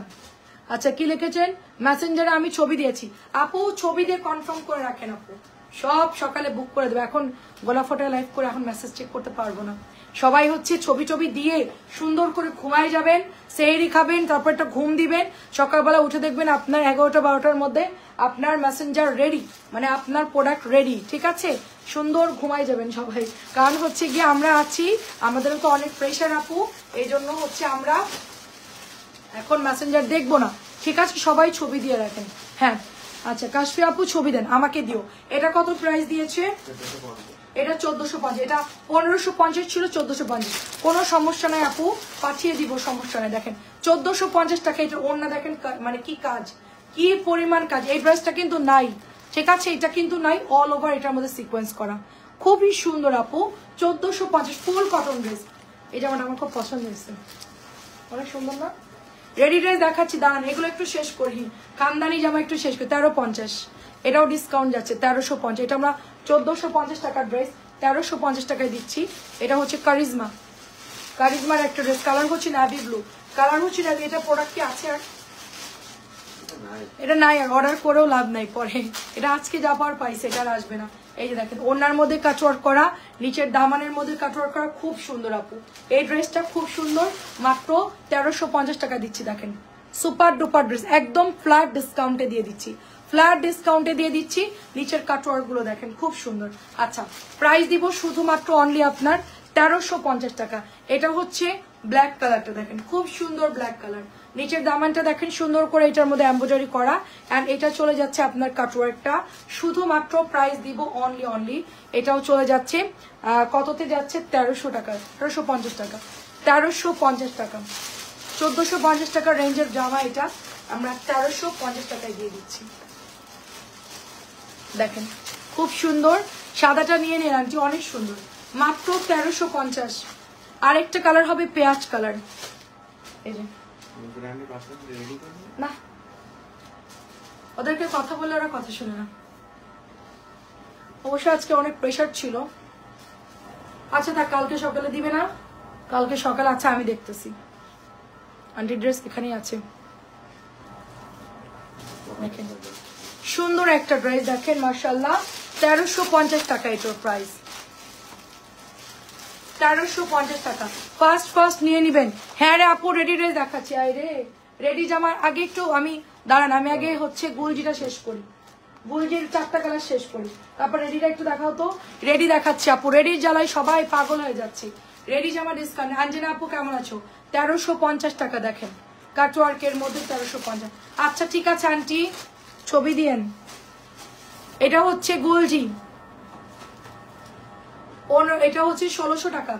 আচ্ছা, কি লিখেছেন? মেসেঞ্জারে আমি ছবি দিয়েছি। আপু ছবি দিয়ে কনফার্ম করে রাখেন, আপু সব সকালে বুক করে দেবে। এখন গলা ফোটায় লাইভ করে এখন মেসেজ চেক করতে পারবো না। সবাই হচ্ছে ছবি দিয়ে সুন্দর করে ঘুমায় যাবেন, সেহরি খাবেন, তারপর একটা ঘুম দিবেন, সকালবেলা উঠে দেখবেন আপনার 11টা-12টার মধ্যে আপনার মেসেঞ্জার রেডি, মানে আপনার প্রোডাক্ট রেডি, ঠিক আছে? সুন্দর ঘুমাই যাবেন সবাই। কারণ হচ্ছে গিয়ে আমরা আছি, আমাদেরও তো অনেক প্রেশার আপু, এই জন্য হচ্ছে আমরা এখন মেসেঞ্জার দেখবো না, ঠিক আছে? সবাই ছবি দিয়ে রাখেন। হ্যাঁ আচ্ছা কাশফি আপু ছবি দেন, আমাকে দিও। এটা কত প্রাইস দিয়েছে? এটা 1450। এটা 1550 ছিল, 1450। কোনো সমস্যা নাই আপু, পাঠিয়ে দিব, সমস্যা নাই। দেখেন 1450 টাকা। এটা ওড়না দেখেন, মানে কি কাজ, কি পরিমাণ কাজ। এই ড্রেসটা কিন্তু নাই, ঠিক আছে? এটা কিন্তু নাই, অল ওভার এটার মধ্যে সিকোয়েন্স করা, খুবই সুন্দর আপু। 1450 ফুল কটন ড্রেস। এই জামাটা আমার খুব পছন্দ হয়েছে, অনেক সুন্দর না? রেডি ড্রেস দেখাচ্ছি, দাঁড়ান এগুলো একটু শেষ করি। খানদানি জামা একটু শেষ করি। 1350, এটাও ডিসকাউন্ট যাচ্ছে 1350। এটা আমরা 1450 টাকার ড্রেস 1350 টাকায় দিচ্ছি। এটা হচ্ছে কারিজমার একটা ড্রেস, কালার হচ্ছে নাভি ব্লু, কালার হচ্ছে নাভি। এটা প্রোডাক্ট কি আছে আর? এটা নাই আর, অর্ডার করেও লাভ নাই পরে। এটা আজকে যা পাওয়ার পাইছে, এটা আর আসবে না। এই যে দেখেন ওড়নার মধ্যে কাটওয়ার্ক করা, নিচের দামানের মধ্যে কাটওয়ার্ক করা, খুব সুন্দর আপু। এই ড্রেসটা খুব সুন্দর, মাত্র 1350 টাকা দিচ্ছি। দেখেন সুপার ডুপার ড্রেস, একদম ফ্ল্যাট ডিসকাউন্টে দিয়ে দিচ্ছি, ফ্ল্যাট ডিসকাউন্টে দিয়ে দিচ্ছি। নিচের কাটওয়ার্ক গুলো দেখেন খুব সুন্দর। আচ্ছা প্রাইস দিব শুধুমাত্র অনলি আপনার 1350 টাকা। এটা হচ্ছে ব্ল্যাক কালারটা, দেখেন খুব সুন্দর ব্ল্যাক কালার। নিচের দামানটা দেখেন সুন্দর করে এটার মধ্যে এমব্রয়ডারি করা, এন্ড এটা চলে যাচ্ছে আপনার কাটওয়ার্কটা। শুধুমাত্র প্রাইস দিব অনলি এটাও চলে যাচ্ছে কততে যাচ্ছে? 1300 টাকা, 1350 টাকা, 1350 টাকা। 1450 টাকার রেঞ্জের জামা এটা আমরা 1350 টাকায় দিয়ে দিচ্ছি। দেখেন খুব সুন্দর, সাদাটা নিয়ে নিন আন্টি, অনেক সুন্দর, মাত্র 1350। আরেকটা কালার হবে পেঁয়াজ কালার। এই যে না, ওদেরকে কথা বললে ওরা কথা শুনে না। অবশ্য আজকে অনেক প্রেশার ছিল। আচ্ছা তা কালকে সকালে দিবে না? কালকে সকালে, আচ্ছা আমি দেখতেছি। আন্টি ড্রেস এখানেই আছে, দেখেন সুন্দর একটা ড্রেস, দেখেন মাশাআল্লাহ। 1350 টাকা এটার প্রাইস, 1350 টাকা। ফার্স্ট নিয়ে নিবেন। হ্যাঁ রে আপু রেডি ড্রেস দেখাচ্ছি। আই রে রেডি জামার আগে একটু আমি দাঁড়ান, আমি আগে হচ্ছে গুলজিটা শেষ করি, গুলজির 4টা কালার শেষ করি, তারপর রেডিটা একটু দেখাও তো। রেডি দেখাচ্ছি আপু, রেডির জ্বালায় সবাই পাগল হয়ে যাচ্ছে। রেডি জামা ডিসকাউন্ট। আঞ্জনা আপু কেমন আছো? 1350 টাকা। দেখেন কাটওয়ার্কের মধ্যে 1350। আচ্ছা ঠিক আছে আন্টি, ছবি দিয়েন। এটা হচ্ছে গোলজি, এটা হচ্ছে 1600 টাকা।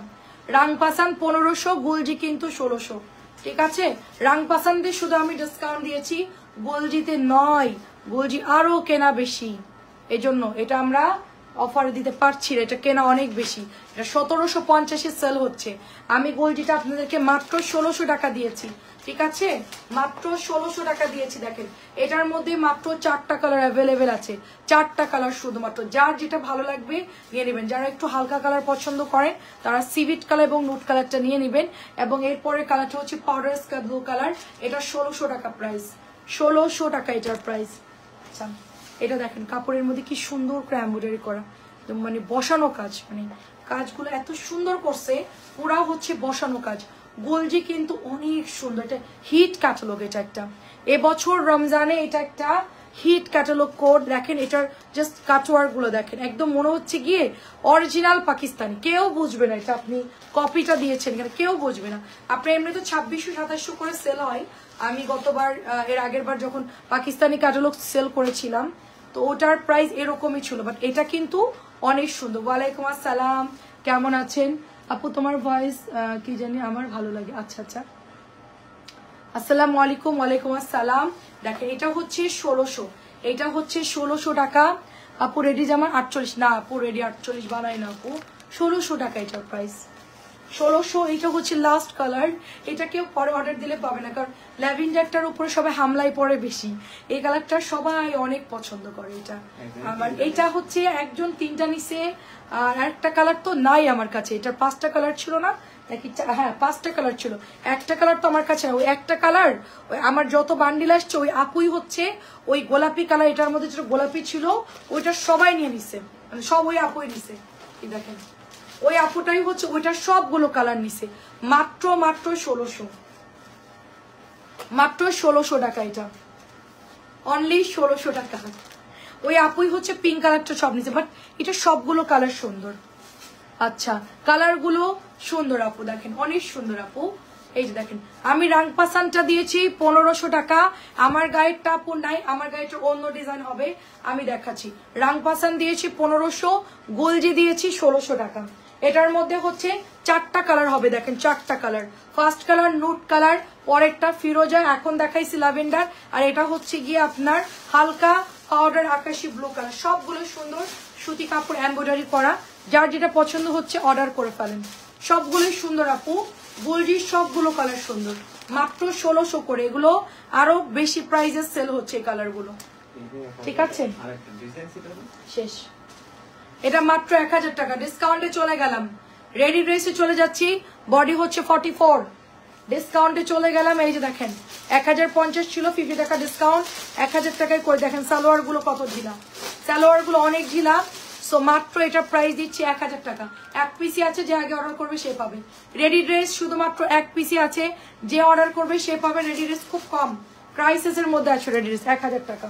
রাংপাসান 1500, গোলজি কিন্তু 1600। ঠিক আছে, রাংপাসান দিয়ে শুধু আমি ডিসকাউন্ট দিয়েছি, গোলজিতে নয়, গোলজি আরো কেনা বেশি, এজন্য এটা আমরা অফারে দিতে পারছি না, এটা কেনা অনেক বেশি, এটা 1750-এ সেল হচ্ছে। আমি গোলজিটা আপনাদেরকে মাত্র 1600 টাকা দিয়েছি। ঠিক আছে, মাত্র 1600 টাকা দিয়েছি। দেখেন এটার মধ্যে মাত্র 4টা কালার অ্যাভেলেবেল আছে, 4টা কালার শুধুমাত্র, যার যেটা ভালো লাগবে নিয়ে নেবেন। যারা একটু হালকা কালার পছন্দ করেন তারা সিভিট কালার এবং নুট কালারটা নিয়ে নেবেন। এবং এরপরে কালারটা হচ্ছে পাউডার স্কাই ব্লু কালার, এটা 1600 টাকা প্রাইস, 1600 টাকা এটার প্রাইস। আচ্ছা এটা দেখেন কাপড়ের মধ্যে কি সুন্দর করে এমব্রয়ডারি করা, মানে বসানো কাজ, মানে কাজগুলো এত সুন্দর করছে, পুরা হচ্ছে বসানো কাজ। গোলজি কিন্তু অনেক সুন্দর, এটা হিট ক্যাটালগ, এটা একটা এবছর রমজানে এটা একটা হিট ক্যাটালগ কোড। দেখেন এটার জাস্ট কাটওয়ার্ক গুলো দেখেন, একদম মনে হচ্ছে গিয়ে অরিজিনাল পাকিস্তানি, কেউ বুঝবে না এটা আপনি কপিটা দিয়েছেন কেন, কেউ বুঝবে না। আপনার এমনি তো 2600-2700 করে সেল হয়। আমি গতবার এর আগের বার যখন পাকিস্তানি ক্যাটালগ সেল করেছিলাম তো ওটার প্রাইস এরকমই ছিল, বাট এটা কিন্তু অনেক সুন্দর। ওয়ালাইকুম আসসালাম, কেমন আছেন আপু? তোমার ভয়েস কি জানি আমার ভালো লাগে। আচ্ছা আচ্ছা, আসসালামু আলাইকুম। ওয়ালাইকুম আসসালাম। দেখেন এটা হচ্ছে 1600, এটা হচ্ছে 1600 টাকা। আপু রেডি জামা 48, না আপু রেডি 48 বানাই না আপু, 1600 টাকা এটার প্রাইস, 1600। এটা হচ্ছে লাস্ট কালার, এটা কেউ পরে অর্ডার দিলে পাবে না, কারণ ল্যাভেন্ডারটার উপরে সবাই হামলাই পড়ে বেশি, এই কালারটা সবাই অনেক পছন্দ করে। এটা আমার, এটা হচ্ছে একজন 3টা নিছে, আর একটা কালার তো নাই আমার কাছে, এটার 5টা কালার ছিল না নাকি, হ্যাঁ 5টা কালার ছিল, একটা কালার তো আমার কাছে, ওই একটা কালার ওই আমার যত বান্ডিল আসছে ওই আপুই হচ্ছে ওই গোলাপি কালার, এটার মধ্যে যেটা গোলাপি ছিল ওইটা সবাই নিয়ে নিছে, মানে সব ওই আপুই নিছে। দেখেন ওই আপুটাই হচ্ছে ওইটার সবগুলো কালার নিছে, মাত্র 1600, মাত্র 1600 টাকা, এটা অনলি 1600 টাকা। ওই আপুই হচ্ছে পিঙ্ক কালারটা সব নিছে, বাট এটা সবগুলো কালার সুন্দর। আচ্ছা কালারগুলো সুন্দর আপু, দেখেন অনেক সুন্দর আপু। এই যে দেখেন আমি রাংপাসানটা দিয়েছি 1500 টাকা, আমার গায়েরটা আপু নাই, আমার গায়েরটা অন্য ডিজাইন হবে, আমি দেখাচ্ছি। রাংপাসান দিয়েছি 1500, গোলজি দিয়েছি 1600 টাকা। এটার মধ্যে হচ্ছে 4টা কালার হবে, দেখেন 4টা কালার। ফার্স্ট কালার নুট কালার, পরেরটা ফিরোজা, এখন দেখাইছি ল্যাভেন্ডার, আর এটা হচ্ছে গিয়ে আপনার হালকা পাউডার আকাশি ব্লু কালার। সবগুলো সুন্দর সুতি কাপড় এমব্রয়ডারি করা, যার যেটা পছন্দ হচ্ছে অর্ডার করে ফেলেন। সবগুলোই সুন্দর আপু, গোলজির সবগুলো কালার সুন্দর, মাত্র 1600 করে। এগুলো আরো বেশি প্রাইসে সেল হচ্ছে এই কালার গুলো। ঠিক আছে শেষ, এটা মাত্র 1000 টাকা। ডিসকাউন্টে চলে গেলাম, রেডি ড্রেসে চলে যাচ্ছি, বডি হচ্ছে 44, ডিসকাউন্টে চলে গেলাম। এই যে দেখেন 1050 ছিল, 50 টাকা ডিসকাউন্ট, 1000 টাকায় করে। দেখেন সালোয়ার গুলো কত ঢিলা, সালোয়ার গুলো অনেক ঢিলা। সো মাত্র এটা প্রাইস দিচ্ছি 1000 টাকা। এক পিসি আছে, যে আগে অর্ডার করবে সে পাবে। রেডি ড্রেস শুধুমাত্র এক পিসি আছে, যে অর্ডার করবে সে পাবে। রেডি ড্রেস খুব কম প্রাইসেস এর মধ্যে আছে, রেডি ড্রেস 1000 টাকা।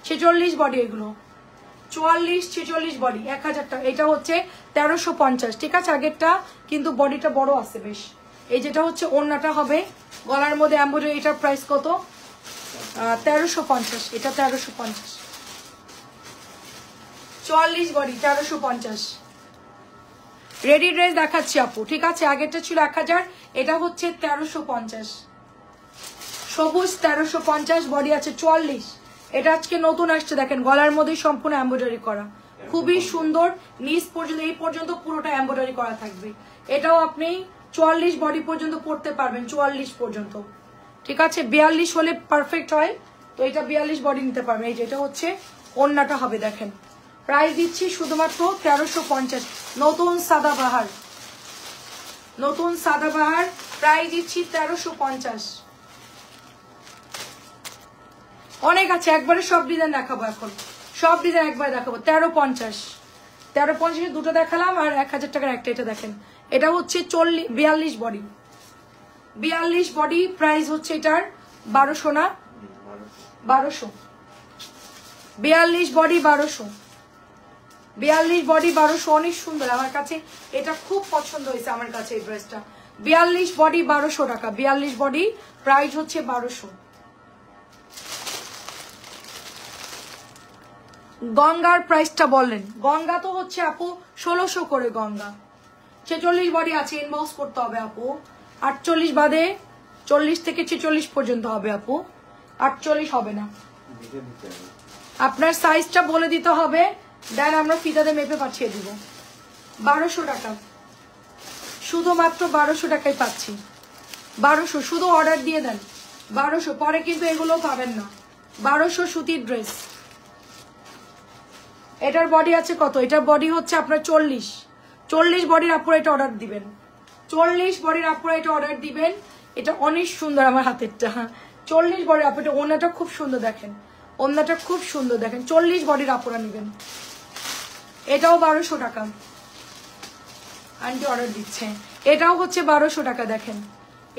46 বডি, এগুলো 44 46 বডি 1000 টাকা। এটা হচ্ছে 1350, ঠিক আছে আগেরটা, কিন্তু বডিটা বড় আছে বেশ। এই যেটা হচ্ছে ওড়নাটা হবে গলার মধ্যে এমব্রয়ডারি, এটার প্রাইস কত? 1350, এটা 1350। 44 বডি 1350। রেডি ড্রেস দেখাচ্ছি আপু, ঠিক আছে আগেরটা ছিল 1000, এটা হচ্ছে 1350। সবুজ 1350, বডি আছে 44। এটা আজকে নতুন আসছে, দেখেন গলার মধ্যে সম্পূর্ণ এমব্রয়ডারি করা, খুবই সুন্দর। নিচ পর্যন্ত এই পর্যন্ত পুরোটা এমব্রয়ডারি করা থাকবে। এটাও আপনি 44 বডি পর্যন্ত পড়তে পারবেন, 44 পর্যন্ত, ঠিক আছে। 42 হলে পারফেক্ট হয়, তো এটা 42 বডি নিতে পারবেন। এই যে এটা হচ্ছে ওড়নাটা হবে, দেখেন প্রাইস দিচ্ছি শুধুমাত্র 1350। নতুন সাদাবাহার, নতুন সাদাবাহার, প্রাইস দিচ্ছি 1350। অনেক আছে, একবারে সব ডিজাইন দেখাবো এখন, সব ডিজাইন একবারে দেখাবো। 1350, 1350 দুটো দেখালাম, আর 1000 টাকার একটা। এটা দেখেন এটা হচ্ছে 42 বডি, 42 বডি, প্রাইস হচ্ছে এটার 1200 না 1200। 42 বডি 1200, 42 বডি 1200, অনেক সুন্দর। আমার কাছে এটা খুব পছন্দ হয়েছে, আমার কাছে এই ড্রেসটা 42 বডি 1200 টাকা, 42 বডি প্রাইস হচ্ছে 1200। গঙ্গার প্রাইসটা বললেন, গঙ্গা তো হচ্ছে আপু 1600 করে গঙ্গা। 46 বডি আছে, ইনবক্স করতে হবে আপু। 48 বাদে 40 থেকে 46 পর্যন্ত হবে আপু, 48 হবে না। আপনার সাইজটা বলে দিতে হবে, দেন আমরা ফিতাতে মেপে পাঠিয়ে দিব। 1200 টাকা, শুধুমাত্র 1200 টাকায় পাচ্ছি। 1200 শুধু অর্ডার দিয়ে দেন, 1200 পরে কিন্তু এগুলো পাবেন না। 1200 সুতির ড্রেস। এটার বডি আছে কত? এটার বডি হচ্ছে আপনার 40 বডির আপুরা এটা অর্ডার দিবেন, 40 বডির আপুরা এটা অর্ডার দিবেন। এটা অনেক সুন্দর আমার হাতেরটা, 40 বডির আপু। এটা ওনাটা খুব সুন্দর, দেখেন ওনাটা খুব সুন্দর, দেখেন 40 বডির আপুরা নিবেন। এটাও 1200 টাকা, আন্টি অর্ডার দিচ্ছে। এটাও হচ্ছে 1200 টাকা, দেখেন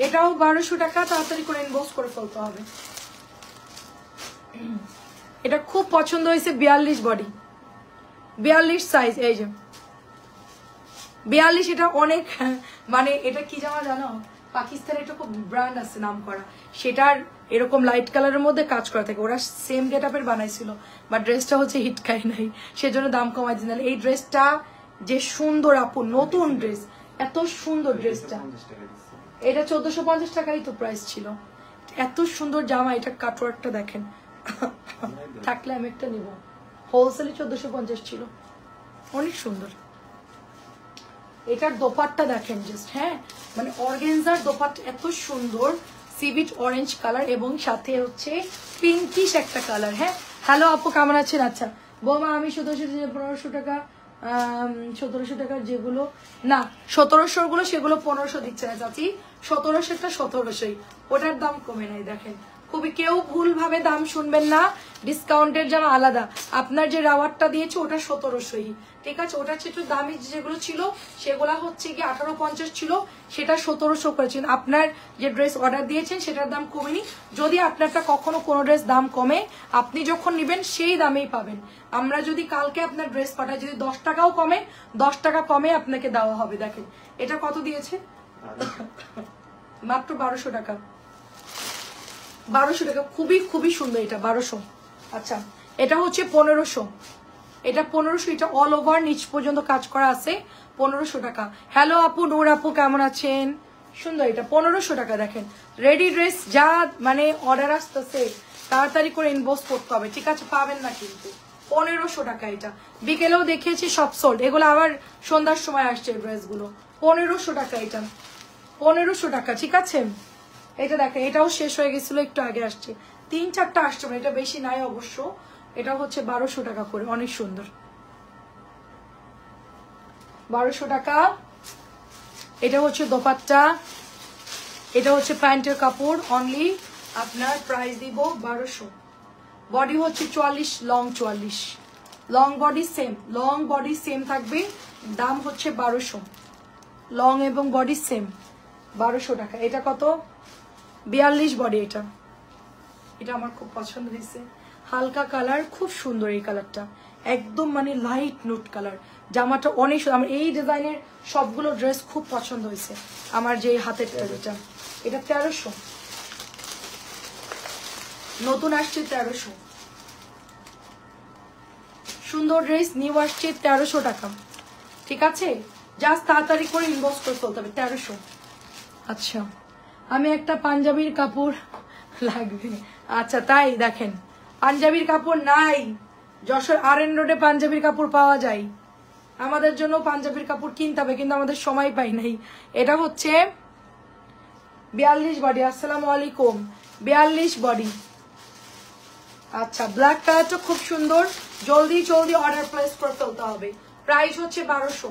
এটাও 1200 টাকা। তাড়াতাড়ি করে ইনবক্স করে ফেলতে হবে। এটা খুব পছন্দ হয়েছে, 42 বডি, 42 সাইজ। এই যে 42, এটা অনেক মানে এটা কি জামা জানো, পাকিস্তানের একটা খুব ব্র্যান্ড আছে নাম করা, সেটার এরকম লাইট কালারের মধ্যে কাজ করা থাকে। ওরা সেম গেট আপের বানাইছিল, বাট ড্রেসটা হচ্ছে হিট খাই নাই, সেজন্য দাম কমাই দিন। এই ড্রেসটা যে সুন্দর আপু, নতুন ড্রেস, এত সুন্দর ড্রেসটা। এটা 1450 টাকারই তো প্রাইস ছিল। এত সুন্দর জামা, এটা কাটওয়ার্কটা দেখেন, থাকলে আমি একটা নিব। হোলসেলে 1450 ছিল, অনেক সুন্দর। এটার দোপাট্টা দেখেন জাস্ট, হ্যাঁ মানে অর্গানজার দোপাট্টা এত সুন্দর, সিভিট অরেঞ্জ কালার এবং সাথে হচ্ছে পিঙ্কিশ একটা কালার। হ্যাঁ হ্যালো আপু, কেমন আছেন? আচ্ছা বৌমা, আমি 1500 টাকা 1700 টাকার যেগুলো না 1700 গুলো, সেগুলো 1500 দিচ্ছে না চাচি। 1700টা 1700ই, ওটার দাম কমে নাই। দেখেন খুবই, কেউ ভুল ভাবে দাম শুনবেন না, ডিসকাউন্টের জামা আলাদা। আপনার যে রাওয়ারটা দিয়েছে ওটা 1700ই, ঠিক আছে। ওটা একটু দামি যেগুলো ছিল সেগুলা হচ্ছে কি 1850 ছিল, সেটা 1700 করেছেন। আপনার যে ড্রেস অর্ডার দিয়েছেন সেটার দাম কমেনি। যদি আপনারটা কখনো কোনো ড্রেস দাম কমে, আপনি যখন নেবেন সেই দামেই পাবেন। আমরা যদি কালকে আপনার ড্রেস পাঠাই, যদি 10 টাকাও কমে, 10 টাকা কমে আপনাকে দেওয়া হবে। দেখেন এটা কত দিয়েছে, মাত্র 1200 টাকা, 1200 টাকা। খুবই খুবই সুন্দর এটা, 1200। আচ্ছা এটা হচ্ছে 1500, এটা 1500, এটা অল ওভার নিচ পর্যন্ত কাজ করা আছে, 1500 টাকা। হ্যালো আপু, নূর আপু কেমন আছেন? সুন্দর, এটা 1500 টাকা। দেখেন রেডি ড্রেস যা মানে অর্ডার আসতেছে, তাড়াতাড়ি করে ইনবক্স করতে হবে, ঠিক আছে? পাবেন না কিন্তু। 1500 টাকা এটা। বিকেলেও দেখিয়েছি সব সোল্ড, এগুলো আবার সন্ধ্যার সময় আসছে ড্রেসগুলো। 1500 টাকা এটা, 1500 টাকা, ঠিক আছে? এটা দেখেন, এটাও শেষ হয়ে গেছিল, একটু আগে আসছে, 3-4টা আসছে, এটা বেশি নাই অবশ্য। এটা হচ্ছে 1200 টাকা করে, অনেক সুন্দর, 1200 টাকা। এটা হচ্ছে দোপাট্টা, এটা হচ্ছে প্যান্টের কাপড়, অনলি আপনার প্রাইস দিব 1200। বডি হচ্ছে 44, long 44, long body same, long body same থাকবে, দাম হচ্ছে 1200। লং এবং বডি সেম, 1200 টাকা। এটা কত? 42 বডি। এটা এটা আমার খুব পছন্দ হয়েছে, হালকা কালার, খুব সুন্দর এই কালারটা, একদম মানে লাইট নোট কালার। জামাটা অনেক সুন্দর, আমার এই ডিজাইনের সবগুলো ড্রেস খুব পছন্দ হয়েছে আমার। যে হাতের এটা, এটা 1300, নতুন আসছে 1300, সুন্দর ড্রেস নিউ আসছে 1300 টাকা, ঠিক আছে? জাস্ট তাড়াতাড়ি করে ইনবক্স করে ফেলতে হবে, 1300। আচ্ছা আমি একটা পাঞ্জাবির কাপড় লাগবে, আচ্ছা তাই দেখেন পাঞ্জাবির কাপড় নাই, যশোর RN রোডে পাঞ্জাবির কাপড় পাওয়া যায়, আমাদের জন্য পাঞ্জাবির কাপড় কিনতে হবে, কিন্তু আমাদের সময় পাই নাই। এটা হচ্ছে 42 বডি। আসসালামু আলাইকুম, 42 বডি। আচ্ছা ব্ল্যাক কালারটা খুব সুন্দর, জলদি জলদি অর্ডার প্লেস করে ফেলতে হবে। প্রাইস হচ্ছে 1200,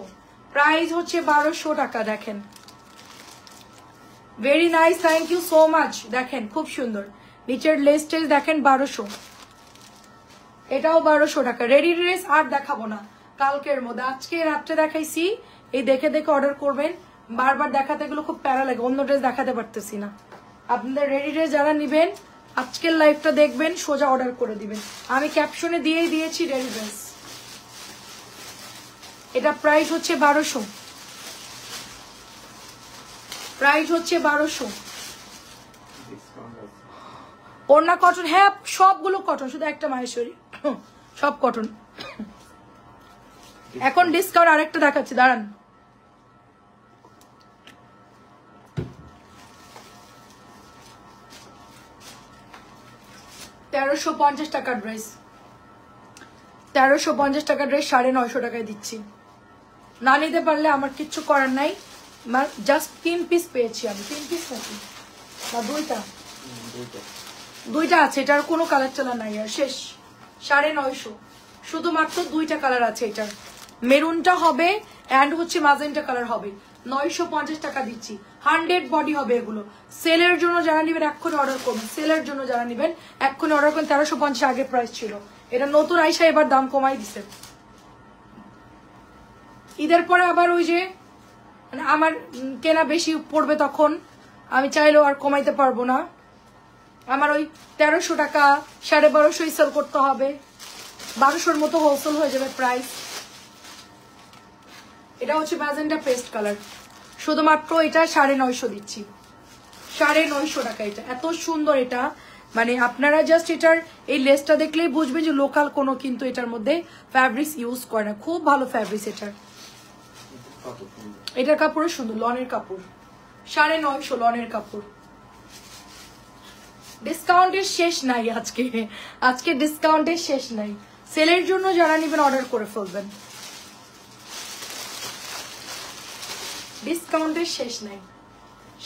প্রাইস হচ্ছে 1200 টাকা। দেখেন very nice, thank you so much. দেখেন খুব সুন্দর, নিচের লেস টেস দেখেন 1200, এটাও 1200 টাকা। রেডি ড্রেস আর দেখাবো না কালকের মধ্যে, আজকে রাত্রে দেখাইছি, এই দেখে দেখে অর্ডার করবেন। বারবার দেখাতে এগুলো খুব প্যারা লাগে, অন্য ড্রেস দেখাতে পারতেছি না। আপনাদের রেডি ড্রেস যারা নিবেন আজকের লাইভটা দেখবেন, সোজা অর্ডার করে দিবেন, আমি ক্যাপশনে দিয়েই দিয়েছি রেডি ড্রেস। এটা প্রাইস হচ্ছে 1200, প্রাইস হচ্ছে 1200। ওড়না কটন, হ্যাঁ সবগুলো কটন, শুধু একটা মাহেশ্বরী সব কটন। এখন ডিসকাউন্ট আরেকটা দেখাচ্ছি, দাঁড়ান। $1350 টাকার ড্রেস, 1350 টাকার ড্রেস 950 টাকায় দিচ্ছি। না নিতে পারলে আমার কিচ্ছু করার নাই, জাস্ট 3 পিস পেয়েছি আমি। 3 পিস নাকি বা দুইটা আছে, এটার কোনো কালার চালার নাই আর, শেষ। 950, শুধুমাত্র 2টা কালার আছে এটার, মেরুনটা হবে অ্যান্ড হচ্ছে মাজেন্টা কালার হবে। 950 টাকা দিচ্ছি, 100 বডি হবে এগুলো। সেলের জন্য যারা নেবেন এক্ষুনি অর্ডার করবেন, সেলের জন্য যারা নেবেন এক্ষুনি অর্ডার করবেন। 1350 আগে প্রাইস ছিল, এটা নতুন আইসা এবার দাম কমাই দিছে। ঈদের পরে আবার ওই যে মানে আমার কেনা বেশি পড়বে, তখন আমি চাইলেও আর কমাইতে পারবো না। আমার ওই 1300 টাকা 1250 সেল করতে হবে, 1200-র মতো হোলসেল হয়ে যাবে প্রাইস। এটা হচ্ছে ম্যাজেন্টা পেস্ট কালার, শুধুমাত্র এটা 950 দিচ্ছি, 950 টাকা। এটা এত সুন্দর, এটা মানে আপনারা জাস্ট এটার এই লেসটা দেখলেই বুঝবেন যে লোকাল কোনো কিন্তু এটার মধ্যে ফ্যাব্রিক্স ইউজ করে না, খুব ভালো ফ্যাব্রিক্স এটার। এটার কাপড়ও সুন্দর, লনের কাপড়, 950 লনের কাপড়। ডিসকাউন্টের শেষ নাই আজকে, আজকে ডিসকাউন্টের শেষ নাই। সেলের জন্য যারা নেবেন অর্ডার করে ফেলবেন, ডিসকাউন্টের শেষ নাই।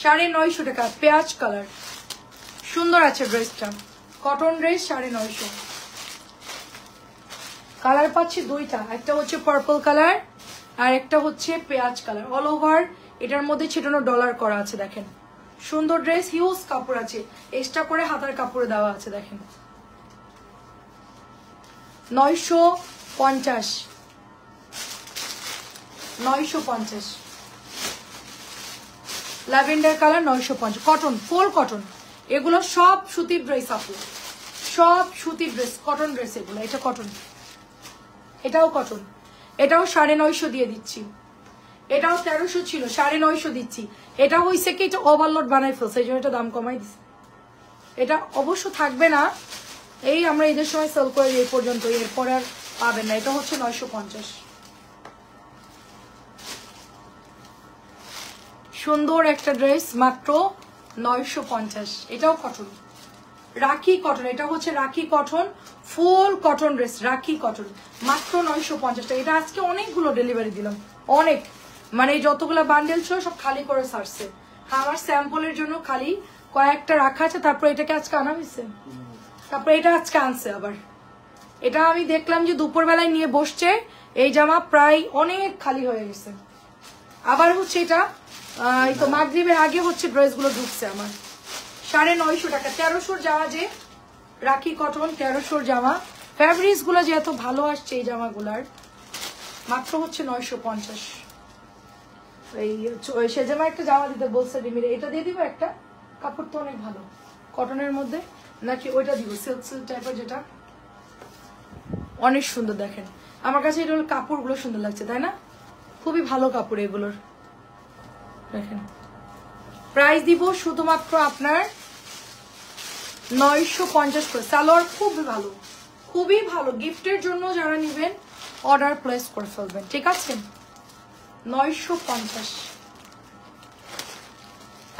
950 টাকা, পেঁয়াজ কালার, সুন্দর আছে ড্রেসটা, কটন ড্রেস 950। কালার পাচ্ছি দুইটা, একটা হচ্ছে পার্পল কালার আর একটা হচ্ছে পেঁয়াজ কালার। অল ওভার এটার মধ্যে ছিটানো ডলার করা আছে, দেখেন সুন্দর ড্রেস, হিউজ কাপড় আছে, এক্সট্রা করে হাতার কাপড়ে দেওয়া আছে, দেখেন 950, 950। ল্যাভেন্ডার কালার 950, কটন, ফুল কটন, এগুলো সব সুতির ড্রেস আপু, সব সুতির ড্রেস, কটন ড্রেস এগুলো। এটা কটন, এটাও কটন, এটাও 950 দিয়ে দিচ্ছি। এটাও 1300 ছিল, 950 দিচ্ছি। এটা হয়েছে কি এটা ওভারলোড বানাই ফেলছে, এই জন্য এটা দাম কমাই দিচ্ছে। এটা অবশ্য থাকবে না, এই আমরা ঈদের সময় সেল করে এই পর্যন্ত, এরপর আর পাবেন না। এটা হচ্ছে 950, সুন্দর একটা ড্রেস, মাত্র 950। এটাও কটন, রাখি কটন, এটা হচ্ছে রাখি কটন, ফুল কটন ড্রেস, রাখি কটন, মাত্র 950 টাকা। এটা আজকে অনেকগুলো ডেলিভারি দিলাম, অনেক, মানে যতগুলো বান্ডেল ছিল সব খালি করে ছাড়ছে। আমার স্যাম্পলের জন্য খালি কয়েকটা রাখা আছে, তারপর এটাকে আজকে আনা হয়েছে, তারপর এটা আজকে আনছে আবার। এটা আমি দেখলাম যে দুপুরবেলায় নিয়ে বসছে, এই জামা প্রায় অনেক খালি হয়ে গেছে। আবার হচ্ছে এটা এই তো মাগরিবের আগে হচ্ছে ড্রেসগুলো ঢুকছে আমার। 950 টাকা, 1300 জামা, যে রাখি কটন 1300 জামা, ফ্যাব্রিক্স গুলো যে এত ভালো আসছে এই জামাগুলার, মাত্র হচ্ছে 950। এই সে জামা একটা জামা দিতে বলছে রিমিরে, এটা দিয়ে দিব একটা, কাপড় তো অনেক ভালো কটনের মধ্যে, নাকি ওইটা দিব সিল্ক সিল্ক টাইপের, যেটা অনেক সুন্দর। দেখেন আমার কাছে এটা কাপড়গুলো সুন্দর লাগছে, তাই না? খুবই ভালো কাপড় এগুলোর। দেখেন প্রাইস দিব শুধুমাত্র আপনার 950 করে। সালোয়ার খুব ভালো, খুবই ভালো, গিফটের জন্য যারা নেবেন অর্ডার প্লেস করে ফেলবেন, ঠিক আছে? 950।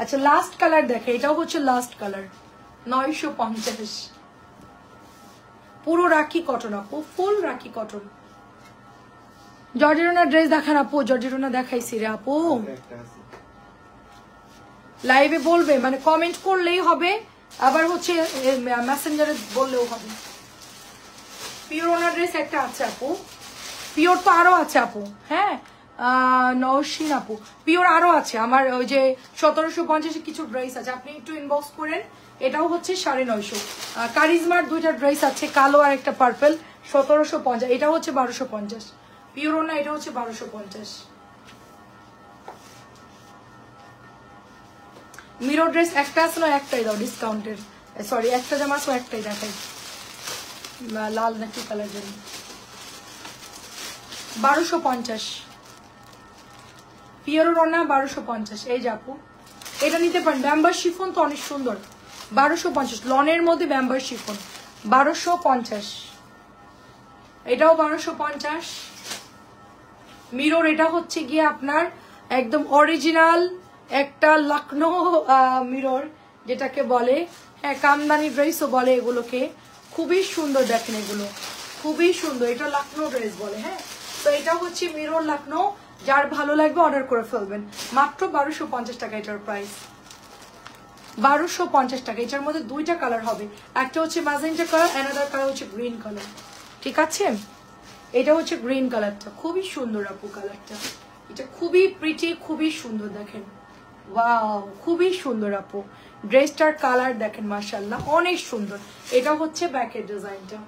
আচ্ছা লাস্ট কালার দেখে, এটাও হচ্ছে লাস্ট কালার, 950, পুরো রাখি কটন আপু, ফুল রাখি কটন। জর্জেরোনা ড্রেস দেখান আপু, জর্জেরোনা দেখাইছি রে আপু, লাইভে বলবে, মানে কমেন্ট করলেই হবে, আবার হচ্ছে মেসেঞ্জারে বললেও হবে। পিওরোনা ড্রেস একটা আছে আপু, পিওর তো আরো আছে আপু, হ্যাঁ নওশিন আপু, পিওর আরো আছে আমার, ওই যে 1750 কিছু ড্রেস আছে, আপনি একটু ইনবক্স করেন। এটাও হচ্ছে 950। কারিজমার দুইটা ড্রেস আছে, কালো আর একটা পার্পল, 1750। এটা হচ্ছে 1250 পিওরোনা, এটা হচ্ছে 1250। মিরর ড্রেস একটা আছে না, একটাই দাও ডিসকাউন্টের, সরি একটা জামা আছে একটাই দেখাই, লাল নাকি কালার জন্য। 1250 পিওরোনা 1250। এই যে আপু এটা নিতে পারেন। ব্যাম্বার শিফন তো অনেক সুন্দর, 1250। লনের মধ্যে ব্যাম্বার শিফন 1250, এটাও 1250। মিরর, এটা হচ্ছে গিয়ে আপনার একদম অরিজিনাল একটা লখনৌ মিরর যেটাকে বলে, হ্যাঁ কামদানি ড্রেসও বলে এগুলোকে। খুবই সুন্দর দেখেন, এগুলো খুবই সুন্দর, এটা লখনৌ ড্রেস বলে। হ্যাঁ, তো এটা হচ্ছে মিরর লখনৌ, যার ভালো লাগবে অর্ডার করে ফেলবেন। মাত্র 1250 টাকা এটার প্রাইস, 1250 টাকা। এটার মধ্যে দুইটা কালার হবে, একটা হচ্ছে ম্যাজেন্টা কালার, অ্যানাদার কালার হচ্ছে গ্রিন কালার। ঠিক আছে, এটা হচ্ছে গ্রিন কালারটা, খুবই সুন্দর আপু কালারটা, এটা খুবই প্রিটি, খুবই সুন্দর দেখেন। ওয়াও, খুবই সুন্দর আপু, ড্রেসটার কালার দেখেন মাশাআল্লাহ অনেক সুন্দর। এটা হচ্ছে ব্যাকের ডিজাইনটা,